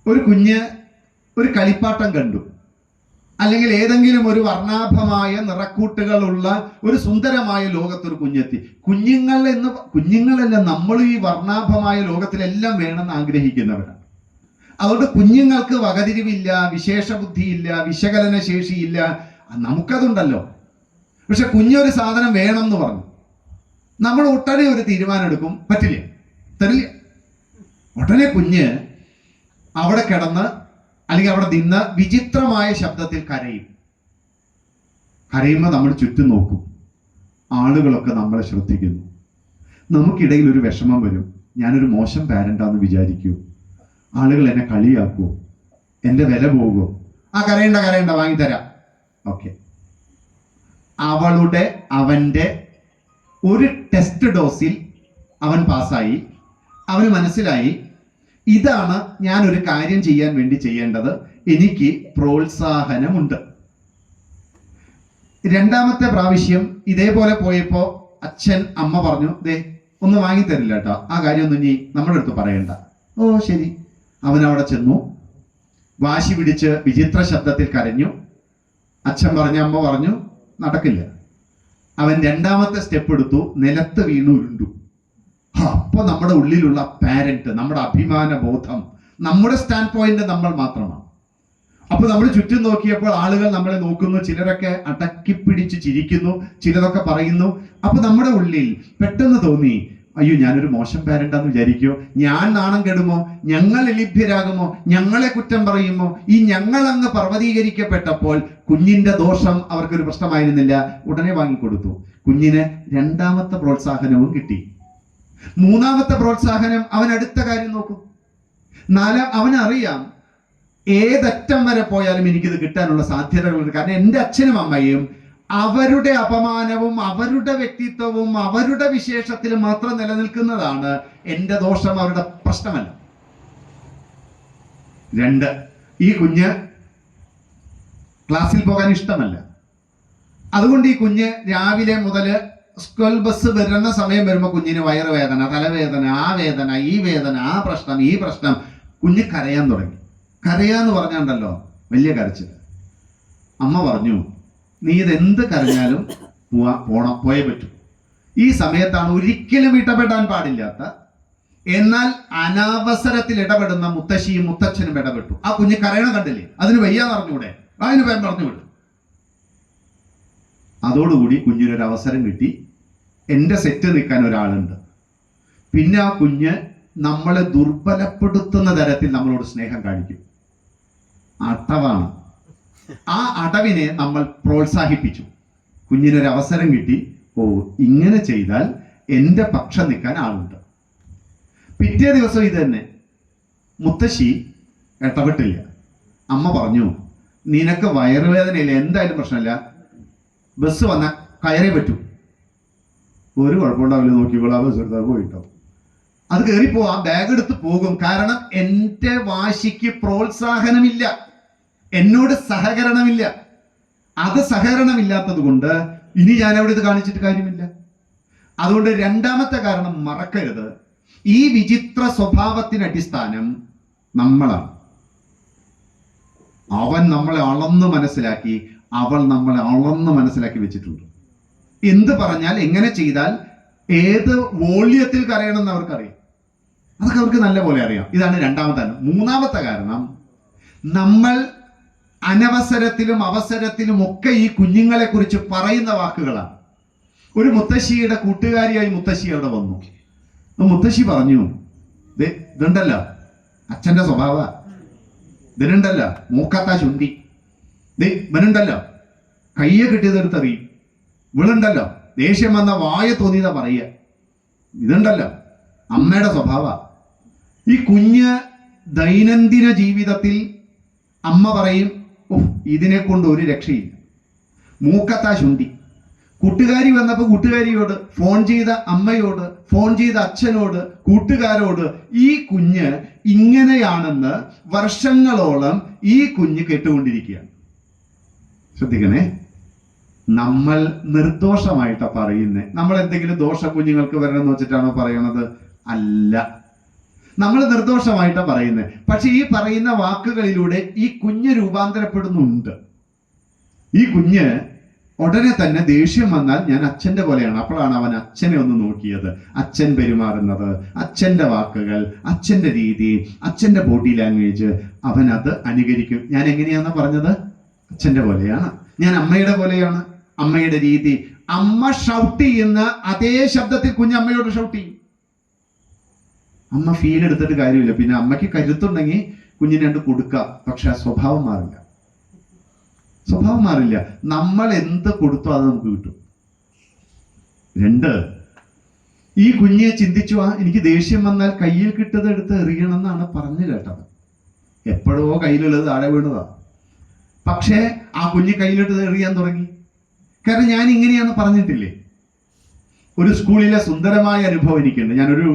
ഒരു കുഞ്ഞ് ഒരു കളിപ്പാട്ടം കണ്ടു, അല്ലെങ്കിൽ ഏതെങ്കിലും ഒരു വർണ്ണാഭമായ നിറക്കൂട്ടുകളുള്ള ഒരു സുന്ദരമായ ലോകത്തൊരു കുഞ്ഞെത്തി. കുഞ്ഞുങ്ങളെല്ലാം നമ്മൾ ഈ വർണ്ണാഭമായ ലോകത്തിലെല്ലാം വേണമെന്ന് ആഗ്രഹിക്കുന്നവരാണ്. അതുകൊണ്ട് കുഞ്ഞുങ്ങൾക്ക് വകതിരിവില്ല, വിശേഷ ബുദ്ധിയില്ല, വിശകലന ശേഷിയില്ല. നമുക്കതുണ്ടല്ലോ. പക്ഷെ കുഞ്ഞൊരു സാധനം വേണം എന്ന് പറഞ്ഞു, നമ്മൾ ഒട്ടനെ ഒരു തീരുമാനം എടുക്കും, പറ്റില്ല, തരില്ല. ഉടനെ കുഞ്ഞ് അവിടെ കിടന്ന് അല്ലെങ്കിൽ അവിടെ നിന്ന് വിചിത്രമായ ശബ്ദത്തിൽ കരയും. കരയുമ്പോൾ നമ്മൾ ചുറ്റും നോക്കും. ആളുകളൊക്കെ നമ്മളെ ശ്രദ്ധിക്കുന്നു. നമുക്കിടയിൽ ഒരു വിഷമം വരും. ഞാനൊരു മോശം പാരന്റാന്ന് വിചാരിക്കൂ, ആളുകൾ എന്നെ കളിയാക്കുമോ, എൻ്റെ വില പോകുമോ? ആ കരയണ്ട വാങ്ങിത്തരാം. ഓക്കെ, അവൻ്റെ ഒരു ടെസ്റ്റ് ഡോസിൽ അവൻ പാസ്സായി. അവന് മനസ്സിലായി, ഇതാണ് ഞാൻ ഒരു കാര്യം ചെയ്യാൻ വേണ്ടി ചെയ്യേണ്ടത്, എനിക്ക് പ്രോത്സാഹനമുണ്ട്. രണ്ടാമത്തെ പ്രാവശ്യം ഇതേപോലെ പോയപ്പോ അച്ഛൻ അമ്മ പറഞ്ഞു, ദേ ഒന്നും വാങ്ങിത്തരില്ല കേട്ടോ, ആ കാര്യമൊന്നും ഇനി നമ്മുടെ അടുത്ത് പറയണ്ട. ഓ ശരി. അവൻ അവിടെ ചെന്നു, വാശി പിടിച്ച് വിചിത്ര ശബ്ദത്തിൽ കരഞ്ഞു. അച്ഛൻ പറഞ്ഞു, അമ്മ പറഞ്ഞു, നടക്കില്ല. അവൻ രണ്ടാമത്തെ സ്റ്റെപ്പ് എടുത്തു, നിലത്ത് വീണു ഉരുണ്ടു. അപ്പൊ നമ്മുടെ ഉള്ളിലുള്ള പാരന്റ്, നമ്മുടെ അഭിമാന ബോധം, നമ്മുടെ സ്റ്റാൻഡ് പോയിന്റ് നമ്മൾ മാത്രമാണ്. അപ്പൊ നമ്മൾ ചുറ്റും നോക്കിയപ്പോൾ ആളുകൾ നമ്മളെ നോക്കുന്നു. ചിലരൊക്കെ അടക്കിപ്പിടിച്ച് ചിരിക്കുന്നു, ചിലരൊക്കെ പറയുന്നു. അപ്പൊ നമ്മുടെ ഉള്ളിൽ പെട്ടെന്ന് തോന്നി, അയ്യോ ഞാനൊരു മോശം പാരന്റാന്ന് വിചാരിക്കോ, ഞാൻ നാണം കെടുമോ, ഞങ്ങൾ ലഭ്യരാകുമോ, ഞങ്ങളെ കുറ്റം പറയുമോ? ഈ ഞങ്ങൾ അങ്ങ് പർവ്വതീകരിക്കപ്പെട്ടപ്പോൾ കുഞ്ഞിന്റെ ദോഷം അവർക്കൊരു പ്രശ്നമായിരുന്നില്ല. ഉടനെ വാങ്ങിക്കൊടുത്തു. കുഞ്ഞിന് രണ്ടാമത്തെ പ്രോത്സാഹനവും കിട്ടി. മൂന്നാമത്തെ പ്രോത്സാഹനം അവൻ അടുത്ത കാര്യം നോക്കും. അവനറിയാം ഏതറ്റം വരെ പോയാലും എനിക്കിത് കിട്ടാനുള്ള സാധ്യതകളുണ്ട്. കാരണം എൻ്റെ അച്ഛനും അമ്മയും അവരുടെ അപമാനവും അവരുടെ വ്യക്തിത്വവും അവരുടെ വിശേഷത്തിലും മാത്രം നിലനിൽക്കുന്നതാണ്. എൻ്റെ ദോഷം അവരുടെ പ്രശ്നമല്ല. 2, ഈ കുഞ്ഞ് ക്ലാസ്സിൽ പോകാൻ ഇഷ്ടമല്ല. അതുകൊണ്ട് ഈ കുഞ്ഞ് രാവിലെ മുതൽ സ്കൂൾ ബസ് വരുന്ന സമയം വരുമ്പോൾ കുഞ്ഞിന് വയറുവേദന, തലവേദന, ആ വേദന, ഈ വേദന, ആ പ്രശ്നം, ഈ പ്രശ്നം. കുഞ്ഞ് കരയാൻ തുടങ്ങി. കരയാന്ന് പറഞ്ഞുണ്ടല്ലോ, വലിയ കരച്ചിൽ. അമ്മ പറഞ്ഞു, നീ ഇതെന്ത് കരഞ്ഞാലും പോയേ പറ്റൂ. ഈ സമയത്താണ് ഒരിക്കലും ഇടപെടാൻ പാടില്ലാത്ത, എന്നാൽ അനാവസരത്തിൽ ഇടപെടുന്ന മുത്തശ്ശിയും മുത്തച്ഛനും ഇടപെട്ടു. ആ കുഞ്ഞ് കരയണം കണ്ടില്ലേ, അതിന് വയ്യാന്ന് പറഞ്ഞൂടെ, അതിന് പറഞ്ഞു വിട്ടു. അതോടുകൂടി കുഞ്ഞിനൊരു അവസരം കിട്ടി. എൻ്റെ സെറ്റ് നിൽക്കാൻ ഒരാളുണ്ട്. പിന്നെ ആ കുഞ്ഞ് നമ്മളെ ദുർബലപ്പെടുത്തുന്ന തരത്തിൽ നമ്മളോട് സ്നേഹം കാണിക്കും. അടവാണ്. ആ അടവിനെ നമ്മൾ പ്രോത്സാഹിപ്പിച്ചു. കുഞ്ഞിനൊരു അവസരം കിട്ടി. ഓ, ഇങ്ങനെ ചെയ്താൽ എൻ്റെ പക്ഷം നിൽക്കാൻ ആളുണ്ട്. പിറ്റേ ദിവസം ഇത് തന്നെ. മുത്തശ്ശി ഇടപെട്ടില്ല. അമ്മ പറഞ്ഞു, നിനക്ക് വയറുവേദനയില്ല, എന്തായാലും പ്രശ്നമില്ല, ബസ് വന്നാൽ കയറേ പറ്റൂ. ഒരു കുഴപ്പമുണ്ടാവില്ല, നോക്കിക്കോളാം, ബസ് എടുത്താൽ പോയിട്ടോ. അത് കയറിപ്പോവാ, ബാഗ് എടുത്ത് പോകും. കാരണം എൻ്റെ വാശിക്ക് പ്രോത്സാഹനമില്ല, എന്നോട് സഹകരണമില്ല. അത് സഹകരണമില്ലാത്തത് കൊണ്ട് ഇനി ഞാൻ അവിടെ ഇത് കാണിച്ചിട്ട് കാര്യമില്ല. അതുകൊണ്ട് രണ്ടാമത്തെ കാരണം മറക്കരുത്, ഈ വിചിത്ര സ്വഭാവത്തിന് അടിസ്ഥാനം നമ്മളാണ്. അവൻ നമ്മളെ അളന്ന് മനസ്സിലാക്കി, അവൾ നമ്മളെ അളന്ന് മനസ്സിലാക്കി വെച്ചിട്ടുണ്ട്. എന്ത് പറഞ്ഞാൽ, എങ്ങനെ ചെയ്താൽ, ഏത് വോള്യത്തിൽ കരയണമെന്ന് അവർക്കറിയാം. അതൊക്കെ അവർക്ക് നല്ല പോലെ അറിയാം. ഇതാണ് രണ്ടാമത്തെ കാരണം. മൂന്നാമത്തെ കാരണം, നമ്മൾ അനവസരത്തിലും അവസരത്തിലും ഒക്കെ ഈ കുഞ്ഞുങ്ങളെ കുറിച്ച് പറയുന്ന വാക്കുകളാണ്. ഒരു മുത്തശ്ശിയുടെ കൂട്ടുകാരിയായി മുത്തശ്ശി അവിടെ വന്നു. മുത്തശ്ശി പറഞ്ഞു, ഇതുണ്ടല്ലോ അച്ഛൻ്റെ സ്വഭാവ, ഇതിനുണ്ടല്ലോ മൂക്കത്ത ശുണ്ടി, ഇവനുണ്ടല്ലോ കയ്യെ കിട്ടിയതെടുത്തറിയും, ഇവളുണ്ടല്ലോ ദേഷ്യം വന്ന വായ തോന്നിയതാ പറയുക, ഇതുണ്ടല്ലോ അമ്മയുടെ സ്വഭാവ. ഈ കുഞ്ഞ് ദൈനംദിന ജീവിതത്തിൽ അമ്മ പറയും, ഇതിനെ കൊണ്ട് ഒരു രക്ഷയില്ല, മൂക്കത്താ ശുണ്ടി. കൂട്ടുകാരി വന്നപ്പോൾ കൂട്ടുകാരിയോട്, ഫോൺ ചെയ്ത അമ്മയോട്, ഫോൺ ചെയ്ത അച്ഛനോട്, കൂട്ടുകാരോട് ഈ കുഞ്ഞ് ഇങ്ങനെയാണെന്ന് വർഷങ്ങളോളം ഈ കുഞ്ഞ് കേട്ടുകൊണ്ടിരിക്കുകയാണ്. ശ്രദ്ധിക്കണേ, നമ്മൾ നിർദോഷമായിട്ടാ പറയുന്നത്. നമ്മൾ എന്തെങ്കിലും ദോഷം കുഞ്ഞുങ്ങൾക്ക് വരണമെന്ന് വെച്ചിട്ടാണോ പറയണത്? അല്ല, നമ്മൾ നിർദോഷമായിട്ടാ പറയുന്നത്. പക്ഷെ ഈ പറയുന്ന വാക്കുകളിലൂടെ ഈ കുഞ്ഞ് രൂപാന്തരപ്പെടുന്നുണ്ട്. ഈ കുഞ്ഞ് ഉടനെ തന്നെ ദേഷ്യം വന്നാൽ ഞാൻ അച്ഛൻ്റെ പോലെയാണ്. അപ്പോഴാണ് അവൻ അച്ഛനെ ഒന്ന് നോക്കിയത്. അച്ഛൻ പെരുമാറുന്നത്, അച്ഛൻ്റെ വാക്കുകൾ, അച്ഛൻ്റെ രീതി, അച്ഛൻ്റെ ബോഡി ലാംഗ്വേജ്, അവൻ അത് അനുകരിക്കും. ഞാൻ എങ്ങനെയാണെന്ന് പറഞ്ഞത്? അച്ഛൻ്റെ പോലെയാണ്. ഞാൻ അമ്മയുടെ പോലെയാണ്. അമ്മയുടെ രീതി, അമ്മ ഷൗട്ട് ചെയ്യുന്ന അതേ ശബ്ദത്തിൽ കുഞ്ഞ് അമ്മയോട് ഷൗട്ട് ചെയ്യും. അമ്മ ഫീൽ എടുത്തിട്ട് കാര്യമില്ല. പിന്നെ അമ്മയ്ക്ക് കരുത്തുണ്ടെങ്കിൽ കുഞ്ഞിന് രണ്ട് കൊടുക്കുക, പക്ഷെ ആ സ്വഭാവം മാറില്ല. സ്വഭാവം മാറില്ല. നമ്മൾ എന്ത് കൊടുത്തോ അത് നമുക്ക് കിട്ടും. 2, ഈ കുഞ്ഞെ ചിന്തിച്ചു, എനിക്ക് ദേഷ്യം വന്നാൽ കയ്യിൽ കിട്ടത് എടുത്ത് എറിയണം എന്നാണ് പറഞ്ഞു കേട്ടത്. എപ്പോഴോ കയ്യിലുള്ളത് താഴെ വീണതാ. പക്ഷേ ആ കുഞ്ഞ് കയ്യിലിട്ടത് എറിയാൻ തുടങ്ങി. കാരണം ഞാൻ ഇങ്ങനെയാന്ന് പറഞ്ഞിട്ടില്ലേ. ഒരു സ്കൂളിലെ സുന്ദരമായ അനുഭവം എനിക്കുണ്ട്. ഞാനൊരു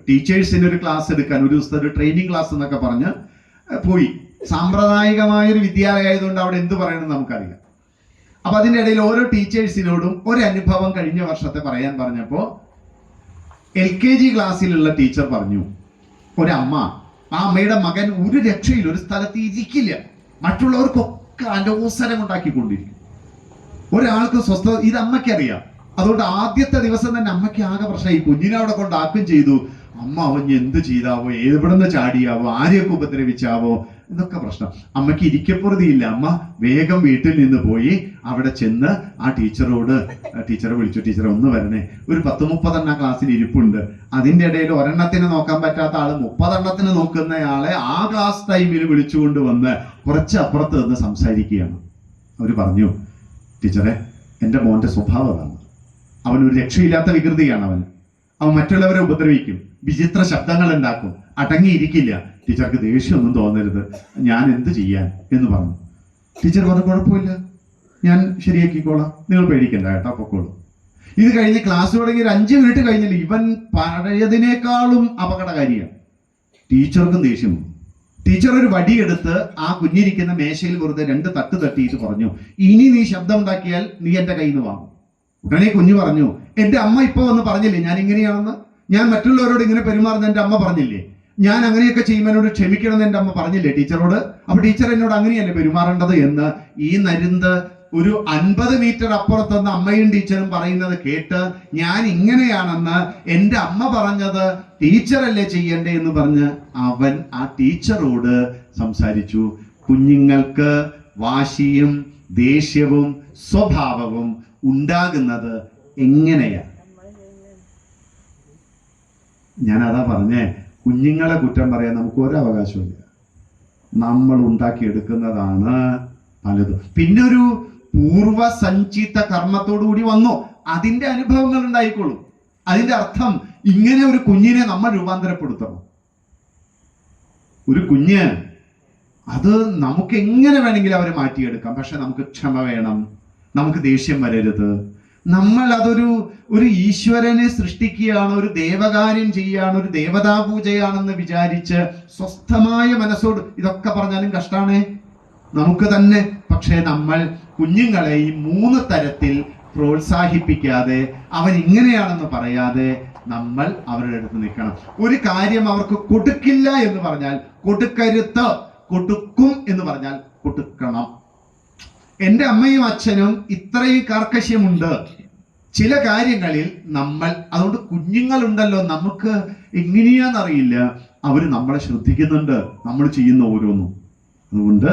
ടീച്ചേഴ്സിന് ഒരു ക്ലാസ് എടുക്കാൻ ഒരു ദിവസത്തെ ഒരു ട്രെയിനിങ് ക്ലാസ് എന്നൊക്കെ പറഞ്ഞ് പോയി. സാമ്പ്രദായികമായൊരു വിദ്യാലയം ആയതുകൊണ്ട് അവിടെ എന്ത് പറയണമെന്ന് നമുക്കറിയാം. അപ്പൊ അതിൻ്റെ ഇടയിൽ ഓരോ ടീച്ചേഴ്സിനോടും ഒരു അനുഭവം കഴിഞ്ഞ വർഷത്തെ പറയാൻ പറഞ്ഞപ്പോൾ LKG ക്ലാസ്സിലുള്ള ടീച്ചർ പറഞ്ഞു, ഒരമ്മ, ആ അമ്മയുടെ മകൻ ഒരു രക്ഷയിൽ ഒരു സ്ഥലത്ത് ഇരിക്കില്ല, മറ്റുള്ളവർക്കൊക്കെ അലോസരം ഉണ്ടാക്കിക്കൊണ്ടിരിക്കും, ഒരാൾക്ക് സ്വസ്ഥത. ഇത് അമ്മയ്ക്കറിയാം. അതുകൊണ്ട് ആദ്യത്തെ ദിവസം തന്നെ അമ്മയ്ക്ക് ആകെ പ്രശ്നമായി. കുഞ്ഞിനെ അവിടെ കൊണ്ടാക്കുകയും ചെയ്തു. അമ്മ അവഞ്ഞ് എന്ത് ചെയ്താവോ, എവിടുന്ന് ചാടിയാവോ, ആരെയൊക്കെ ഉപദ്രവിച്ചാവോ, ഇതൊക്കെ പ്രശ്നം. അമ്മയ്ക്ക് ഇരിക്കപ്പുറതിയില്ല. അമ്മ വേഗം വീട്ടിൽ നിന്ന് പോയി അവിടെ ചെന്ന് ആ ടീച്ചറെ വിളിച്ചു, ടീച്ചറെ ഒന്ന് വരണേ, ഒരു 10-30 ക്ലാസ്സിൽ ഇരിപ്പുണ്ട്. അതിൻ്റെ ഇടയിൽ ഒരെണ്ണത്തിന് നോക്കാൻ പറ്റാത്ത ആള് 30 നോക്കുന്നയാളെ ആ ക്ലാസ് ടൈമിൽ വിളിച്ചുകൊണ്ട് വന്ന് കുറച്ച് അപ്പുറത്ത് നിന്ന് സംസാരിക്കുകയാണ്. അവർ പറഞ്ഞു, ടീച്ചറെ, എൻ്റെ മോൻ്റെ സ്വഭാവം അതാണ്, അവനൊരു രക്ഷയില്ലാത്ത വികൃതിയാണ്. അവൻ മറ്റുള്ളവരെ ഉപദ്രവിക്കും, വിചിത്ര ശബ്ദങ്ങൾ ഉണ്ടാക്കും, അടങ്ങിയിരിക്കില്ല. ടീച്ചർക്ക് ദേഷ്യമൊന്നും തോന്നരുത്, ഞാൻ എന്ത് ചെയ്യാൻ എന്ന് പറഞ്ഞു. ടീച്ചർ പറഞ്ഞു, കുഴപ്പമില്ല, ഞാൻ ശരിയാക്കിക്കോളാം, നിങ്ങൾ പേടിക്കണ്ട കേട്ടോ, പൊക്കോളൂ. ഇത് കഴിഞ്ഞ് ക്ലാസ് തുടങ്ങി ഒരു 5 മിനിറ്റ് കഴിഞ്ഞില്ല, ഇവൻ പഴയതിനേക്കാളും അപകടകാരിയാണ്. ടീച്ചർക്കും ദേഷ്യം. ടീച്ചർ ഒരു വടിയെടുത്ത് ആ കുഞ്ഞിരിക്കുന്ന മേശയിൽ വെറുതെ 2 തട്ട് തട്ടിയിട്ട് പറഞ്ഞു, ഇനി നീ ശബ്ദം ഉണ്ടാക്കിയാൽ നീ എൻ്റെ കയ്യിൽ നിന്ന് വാങ്ങും. ഉടനെ കുഞ്ഞു പറഞ്ഞു, എൻ്റെ അമ്മ ഇപ്പൊ വന്ന് പറഞ്ഞില്ലേ ഞാൻ ഇങ്ങനെയാണെന്ന്, ഞാൻ മറ്റുള്ളവരോട് ഇങ്ങനെ പെരുമാറുന്ന എൻ്റെ അമ്മ പറഞ്ഞില്ലേ, ഞാൻ അങ്ങനെയൊക്കെ ചെയ്യുന്നതിനോട് ക്ഷമിക്കണമെന്ന് എൻ്റെ അമ്മ പറഞ്ഞില്ലേ ടീച്ചറോട്, അപ്പൊ ടീച്ചർ എന്നോട് അങ്ങനെയല്ലേ പെരുമാറേണ്ടത് എന്ന് ഈ നരുന്ത് ഒരു 50 മീറ്റർ അപ്പുറത്തുനിന്ന് അമ്മയും ടീച്ചറും പറയുന്നത് കേട്ട് ഞാൻ ഇങ്ങനെയാണെന്ന് എൻ്റെ അമ്മ പറഞ്ഞത് ടീച്ചറല്ലേ ചെയ്യണ്ടേ എന്ന് പറഞ്ഞ് അവൻ ആ ടീച്ചറോട് സംസാരിച്ചു. കുഞ്ഞുങ്ങൾക്ക് വാശിയും ദേഷ്യവും സ്വഭാവവും ഉണ്ടാകുന്നത് എങ്ങനെയാ? ഞാൻ അതാ പറഞ്ഞേ, കുഞ്ഞുങ്ങളെ കുറ്റം പറയാൻ നമുക്ക് ഒരു അവകാശമില്ല. നമ്മൾ ഉണ്ടാക്കിയെടുക്കുന്നതാണ് പലതും. പിന്നെ ഒരു പൂർവസഞ്ചിത കർമ്മത്തോടുകൂടി വന്നോ, അതിന്റെ അനുഭവങ്ങൾ ഉണ്ടായിക്കോളും. അതിന്റെ അർത്ഥം ഇങ്ങനെ ഒരു കുഞ്ഞിനെ നമ്മൾ രൂപാന്തരപ്പെടുത്തണം. ഒരു കുഞ്ഞ് അത് നമുക്ക് എങ്ങനെ വേണമെങ്കിലും അവരെ മാറ്റിയെടുക്കാം. പക്ഷെ നമുക്ക് ക്ഷമ വേണം, നമുക്ക് ദേഷ്യം വരരുത്. നമ്മൾ ഒരു ഈശ്വരനെ സൃഷ്ടിക്കുകയാണ്, ഒരു ദേവകാര്യം ചെയ്യുകയാണ്, ഒരു ദേവതാപൂജയാണെന്ന് വിചാരിച്ച് സ്വസ്ഥമായ മനസ്സോട് ഇതൊക്കെ പറഞ്ഞാലും കഷ്ടാണേ നമുക്ക് തന്നെ. പക്ഷേ നമ്മൾ കുഞ്ഞുങ്ങളെ ഈ 3 തരത്തിൽ പ്രോത്സാഹിപ്പിക്കാതെ, അവൻ ഇങ്ങനെയാണെന്ന് പറയാതെ നമ്മൾ അവരുടെ അടുത്ത് നിൽക്കണം. ഒരു കാര്യം അവർക്ക് കൊടുക്കില്ല എന്ന് പറഞ്ഞാൽ കൊടുക്കരുത്, കൊടുക്കും എന്ന് പറഞ്ഞാൽ കൊടുക്കണം. എൻ്റെ അമ്മയും അച്ഛനും ഇത്രയും കാർക്കശ്യമുണ്ട് ചില കാര്യങ്ങളിൽ നമ്മൾ. അതുകൊണ്ട് കുഞ്ഞുങ്ങളുണ്ടല്ലോ, നമുക്ക് എങ്ങനെയാണെന്നറിയില്ല, അവർ നമ്മളെ ശ്രദ്ധിക്കുന്നുണ്ട്, നമ്മൾ ചെയ്യുന്ന ഓരോന്നും. അതുകൊണ്ട്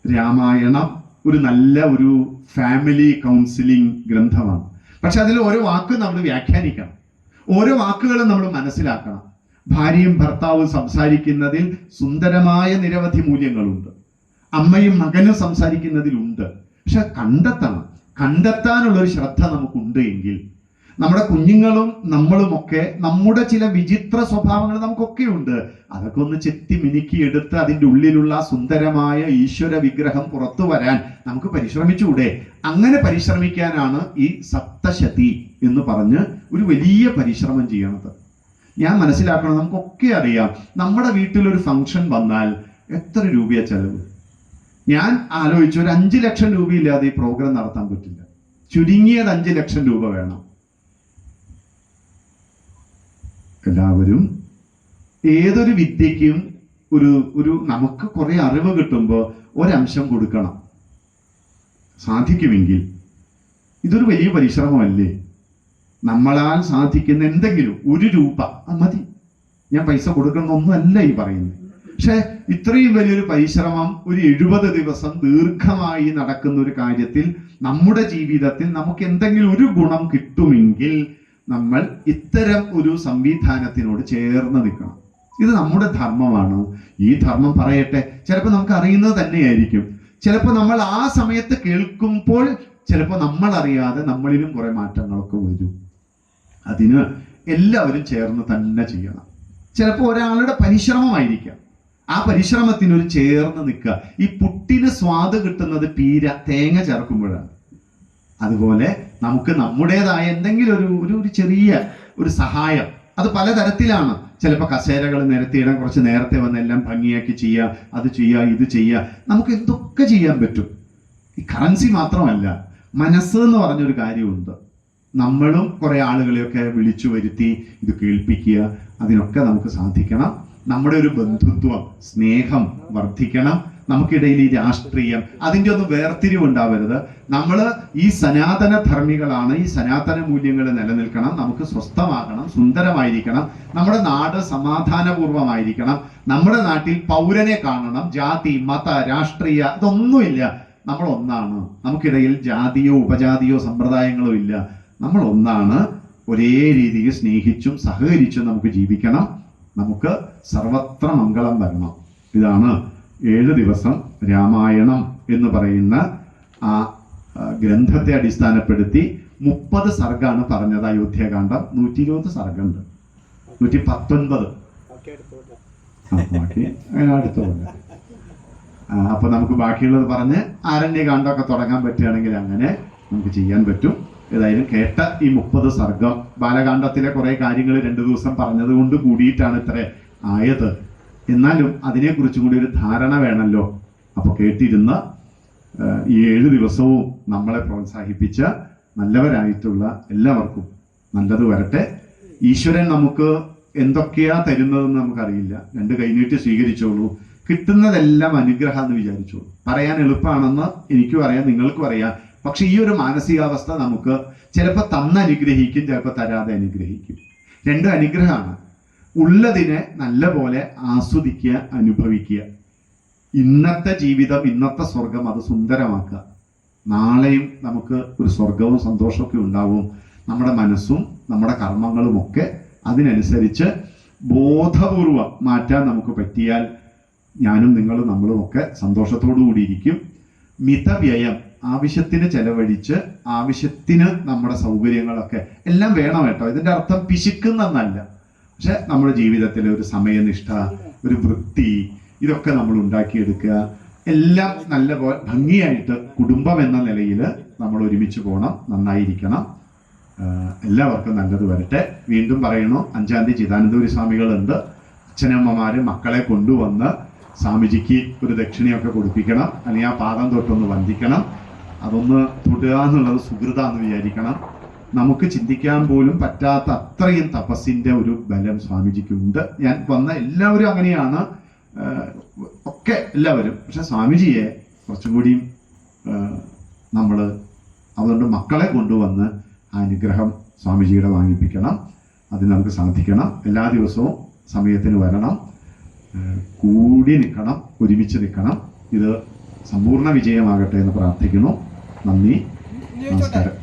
രാമായണം ഒരു നല്ല ഒരു ഫാമിലി കൗൺസിലിംഗ് ഗ്രന്ഥമാണ്. പക്ഷെ അതിൽ ഓരോ വാക്കും നമ്മൾ വ്യാഖ്യാനിക്കണം, ഓരോ വാക്കുകളും നമ്മൾ മനസ്സിലാക്കണം. ഭാര്യയും ഭർത്താവും സംസാരിക്കുന്നതിൽ സുന്ദരമായ നിരവധി മൂല്യങ്ങളുണ്ട്. അമ്മയും മകനും സംസാരിക്കുന്നതിലുണ്ട്. പക്ഷെ കണ്ടെത്താനുള്ളൊരു ശ്രദ്ധ നമുക്കുണ്ട് എങ്കിൽ നമ്മുടെ കുഞ്ഞുങ്ങളും നമ്മളുമൊക്കെ നമ്മുടെ ചില വിചിത്ര സ്വഭാവങ്ങൾ നമുക്കൊക്കെ ഉണ്ട്. അതൊക്കെ ഒന്ന് ചെത്തി മിനുക്കി എടുത്ത് അതിൻ്റെ ഉള്ളിലുള്ള സുന്ദരമായ ഈശ്വര വിഗ്രഹം പുറത്തു വരാൻ നമുക്ക് പരിശ്രമിച്ചുകൂടെ? അങ്ങനെ പരിശ്രമിക്കാനാണ് ഈ സപ്തശതി എന്ന് പറഞ്ഞ് ഒരു വലിയ പരിശ്രമം ചെയ്യണത്. ഞാൻ മനസ്സിലാക്കണം, നമുക്കൊക്കെ അറിയാം, നമ്മുടെ വീട്ടിലൊരു ഫംഗ്ഷൻ വന്നാൽ എത്ര രൂപയാ ചെലവ്? ഞാൻ ആലോചിച്ചു, ഒരു 5 ലക്ഷം രൂപയില്ലാതെ ഈ പ്രോഗ്രാം നടത്താൻ പറ്റില്ല. ചുരുങ്ങിയത് 5 ലക്ഷം രൂപ വേണം. എല്ലാവരും ഏതൊരു വിദ്യയ്ക്കും ഒരു നമുക്ക് കുറെ അറിവ് കിട്ടുമ്പോൾ ഒരംശം കൊടുക്കണം. സാധിക്കുമെങ്കിൽ ഇതൊരു വലിയ പരിശ്രമമല്ലേ? നമ്മളാൽ സാധിക്കുന്ന എന്തെങ്കിലും 1 രൂപ മതി. ഞാൻ പൈസ കൊടുക്കണമെന്നൊന്നുമല്ല ഈ പറയുന്നത്. പക്ഷെ ഇത്രയും വലിയൊരു പരിശ്രമം ഒരു 70 ദിവസം ദീർഘമായി നടക്കുന്ന ഒരു കാര്യത്തിൽ നമ്മുടെ ജീവിതത്തിൽ നമുക്ക് എന്തെങ്കിലും ഒരു ഗുണം കിട്ടുമെങ്കിൽ നമ്മൾ ഇത്തരം ഒരു സംവിധാനത്തിനോട് ചേർന്ന് നിൽക്കണം. ഇത് നമ്മുടെ ധർമ്മമാണ്. ഈ ധർമ്മം പറയട്ടെ, ചിലപ്പോൾ നമുക്ക് അറിയുന്നത് തന്നെയായിരിക്കും. ചിലപ്പോൾ നമ്മൾ ആ സമയത്ത് കേൾക്കുമ്പോൾ ചിലപ്പോൾ നമ്മൾ അറിയാതെ നമ്മളിലും കുറെ മാറ്റങ്ങളൊക്കെ വരും. അതിന് എല്ലാവരും ചേർന്ന് തന്നെ ചെയ്യണം. ചിലപ്പോൾ ഒരാളുടെ പരിശ്രമമായിരിക്കാം, ആ പരിശ്രമത്തിനൊരു ചേർന്ന് നിൽക്കുക. ഈ പുട്ടിന് സ്വാദ് കിട്ടുന്നത് തേങ്ങ ചേർക്കുമ്പോഴാണ്. അതുപോലെ നമുക്ക് നമ്മുടേതായ എന്തെങ്കിലും ഒരു ചെറിയ ഒരു സഹായം, അത് പലതരത്തിലാണ്. ചിലപ്പോൾ കസേരകൾ നിരത്തിയിടാൻ കുറച്ച് നേരത്തെ വന്ന് എല്ലാം ഭംഗിയാക്കി ചെയ്യുക, അത് ചെയ്യുക, ഇത് ചെയ്യുക. നമുക്ക് എന്തൊക്കെ ചെയ്യാൻ പറ്റും. ഈ കറൻസി മാത്രമല്ല, മനസ്സ് എന്ന് പറഞ്ഞൊരു കാര്യമുണ്ട്. നമ്മളും കുറെ ആളുകളെയൊക്കെ വിളിച്ചു വരുത്തി ഇത് കേൾപ്പിക്കുക, അതിനൊക്കെ നമുക്ക് സാധിക്കണം. നമ്മുടെ ഒരു ബന്ധുത്വം, സ്നേഹം വർദ്ധിക്കണം. നമുക്കിടയിൽ ഈ രാഷ്ട്രീയം, അതിൻ്റെ ഒന്നും വേർതിരിവുണ്ടാവരുത്. നമ്മൾ ഈ സനാതന ധർമ്മികളാണ്. ഈ സനാതന മൂല്യങ്ങൾ നിലനിൽക്കണം. നമുക്ക് സ്വസ്ഥമാകണം, സുന്ദരമായിരിക്കണം. നമ്മുടെ നാട് സമാധാനപൂർവമായിരിക്കണം. നമ്മുടെ നാട്ടിൽ പൗരനെ കാണണം. ജാതി, മത, രാഷ്ട്രീയ ഇതൊന്നുമില്ല. നമ്മൾ ഒന്നാണ്. നമുക്കിടയിൽ ജാതിയോ ഉപജാതിയോ സമ്പ്രദായങ്ങളോ ഇല്ല. നമ്മൾ ഒന്നാണ്. ഒരേ രീതിയിൽ സ്നേഹിച്ചും സഹകരിച്ചും നമുക്ക് ജീവിക്കണം. നമുക്ക് സർവത്ര മംഗളം വരണം. ഇതാണ് 7 ദിവസം രാമായണം എന്ന് പറയുന്ന ആ ഗ്രന്ഥത്തെ അടിസ്ഥാനപ്പെടുത്തി 30 സർഗാണ് പറഞ്ഞത്. അയോധ്യാകാന്ഡം 120 സർഗുണ്ട്, 119 ബാക്കി അടുത്തുണ്ട്. അപ്പൊ നമുക്ക് ബാക്കിയുള്ളത് പറഞ്ഞ് ആരണ്യകാന്ഡമൊക്കെ തുടങ്ങാൻ പറ്റുകയാണെങ്കിൽ അങ്ങനെ നമുക്ക് ചെയ്യാൻ പറ്റും. ഏതായാലും കേട്ട ഈ 30 സർഗം, ബാലകാന്ഡത്തിലെ കുറെ കാര്യങ്ങൾ 2 ദിവസം പറഞ്ഞത് കൊണ്ട് കൂടിയിട്ടാണ് ഇത്ര ആയത്. എന്നാലും അതിനെക്കുറിച്ചും കൂടി ഒരു ധാരണ വേണമല്ലോ. അപ്പൊ കേട്ടിരുന്ന ഈ 7 ദിവസവും നമ്മളെ പ്രോത്സാഹിപ്പിച്ച നല്ലവരായിട്ടുള്ള എല്ലാവർക്കും നല്ലത് വരട്ടെ. ഈശ്വരൻ നമുക്ക് എന്തൊക്കെയാ തരുന്നതെന്ന് നമുക്കറിയില്ല. 2 കൈനീട്ടി സ്വീകരിച്ചോളൂ. കിട്ടുന്നതെല്ലാം അനുഗ്രഹം എന്ന് വിചാരിച്ചോളൂ. പറയാൻ എളുപ്പമാണെന്ന് എനിക്കും അറിയാം, നിങ്ങൾക്കും അറിയാം. പക്ഷെ ഈ ഒരു മാനസികാവസ്ഥ നമുക്ക് ചിലപ്പോൾ അനുഗ്രഹിക്കും, ചിലപ്പോൾ തരാതെ അനുഗ്രഹിക്കും. 2 അനുഗ്രഹമാണ്. ഉള്ളതിനെ നല്ല പോലെ ആസ്വദിക്കുക, അനുഭവിക്കുക. ഇന്നത്തെ ജീവിതം, ഇന്നത്തെ സ്വർഗം അത് സുന്ദരമാക്കുക. നാളെയും നമുക്ക് ഒരു സ്വർഗവും സന്തോഷമൊക്കെ ഉണ്ടാവും. നമ്മുടെ മനസ്സും നമ്മുടെ കർമ്മങ്ങളും ഒക്കെ അതിനനുസരിച്ച് ബോധപൂർവം മാറ്റാൻ നമുക്ക് പറ്റിയാൽ ഞാനും നിങ്ങളും നമ്മളും ഒക്കെ സന്തോഷത്തോടു കൂടിയിരിക്കും. മിതവ്യയം, ആവശ്യത്തിന് ചെലവഴിച്ച് ആവശ്യത്തിന് നമ്മുടെ സൗകര്യങ്ങളൊക്കെ എല്ലാം വേണം കേട്ടോ. ഇതിൻ്റെ അർത്ഥം പിശുക്കുന്നല്ല. പക്ഷെ നമ്മുടെ ജീവിതത്തിലെ ഒരു സമയനിഷ്ഠ, ഒരു വൃത്തി, ഇതൊക്കെ നമ്മൾ ഉണ്ടാക്കിയെടുക്കുക. എല്ലാം നല്ല ഭംഗിയായിട്ട് കുടുംബം എന്ന നിലയിൽ നമ്മൾ ഒരുമിച്ച് പോകണം, നന്നായിരിക്കണം. എല്ലാവർക്കും നല്ലത് വരട്ടെ. വീണ്ടും പറയണു, 5-ാം തീയതി ചിദാനന്ദപുരി സ്വാമികളുണ്ട്. അച്ഛനമ്മമാര് മക്കളെ കൊണ്ടുവന്ന് സ്വാമിജിക്ക് ഒരു ദക്ഷിണയൊക്കെ കൊടുപ്പിക്കണം, അല്ലെങ്കിൽ ആ പാദം തൊട്ടൊന്ന് വന്ദിക്കണം. അതൊന്ന് തൊടുക എന്നുള്ളത് സുഹൃതാന്ന് വിചാരിക്കണം. നമുക്ക് ചിന്തിക്കാൻ പോലും പറ്റാത്ത അത്രയും തപസ്സിന്റെ ഒരു ബലം സ്വാമിജിക്കുണ്ട്. ഞാൻ വന്ന എല്ലാവരും അങ്ങനെയാണ്, ഒക്കെ എല്ലാവരും. പക്ഷെ സ്വാമിജിയെ കുറച്ചും കൂടിയും നമ്മൾ അതുകൊണ്ട് മക്കളെ കൊണ്ടുവന്ന് ആ അനുഗ്രഹം സ്വാമിജിയുടെ വാങ്ങിപ്പിക്കണം. അതിന് നമുക്ക് സാധിക്കണം. എല്ലാ ദിവസവും സമയത്തിന് വരണം, കൂടി നിൽക്കണം, ഒരുമിച്ച് നിൽക്കണം. ഇത് സമ്പൂർണ്ണ വിജയമാകട്ടെ എന്ന് പ്രാർത്ഥിക്കുന്നു. നന്ദി, നമസ്കാരം.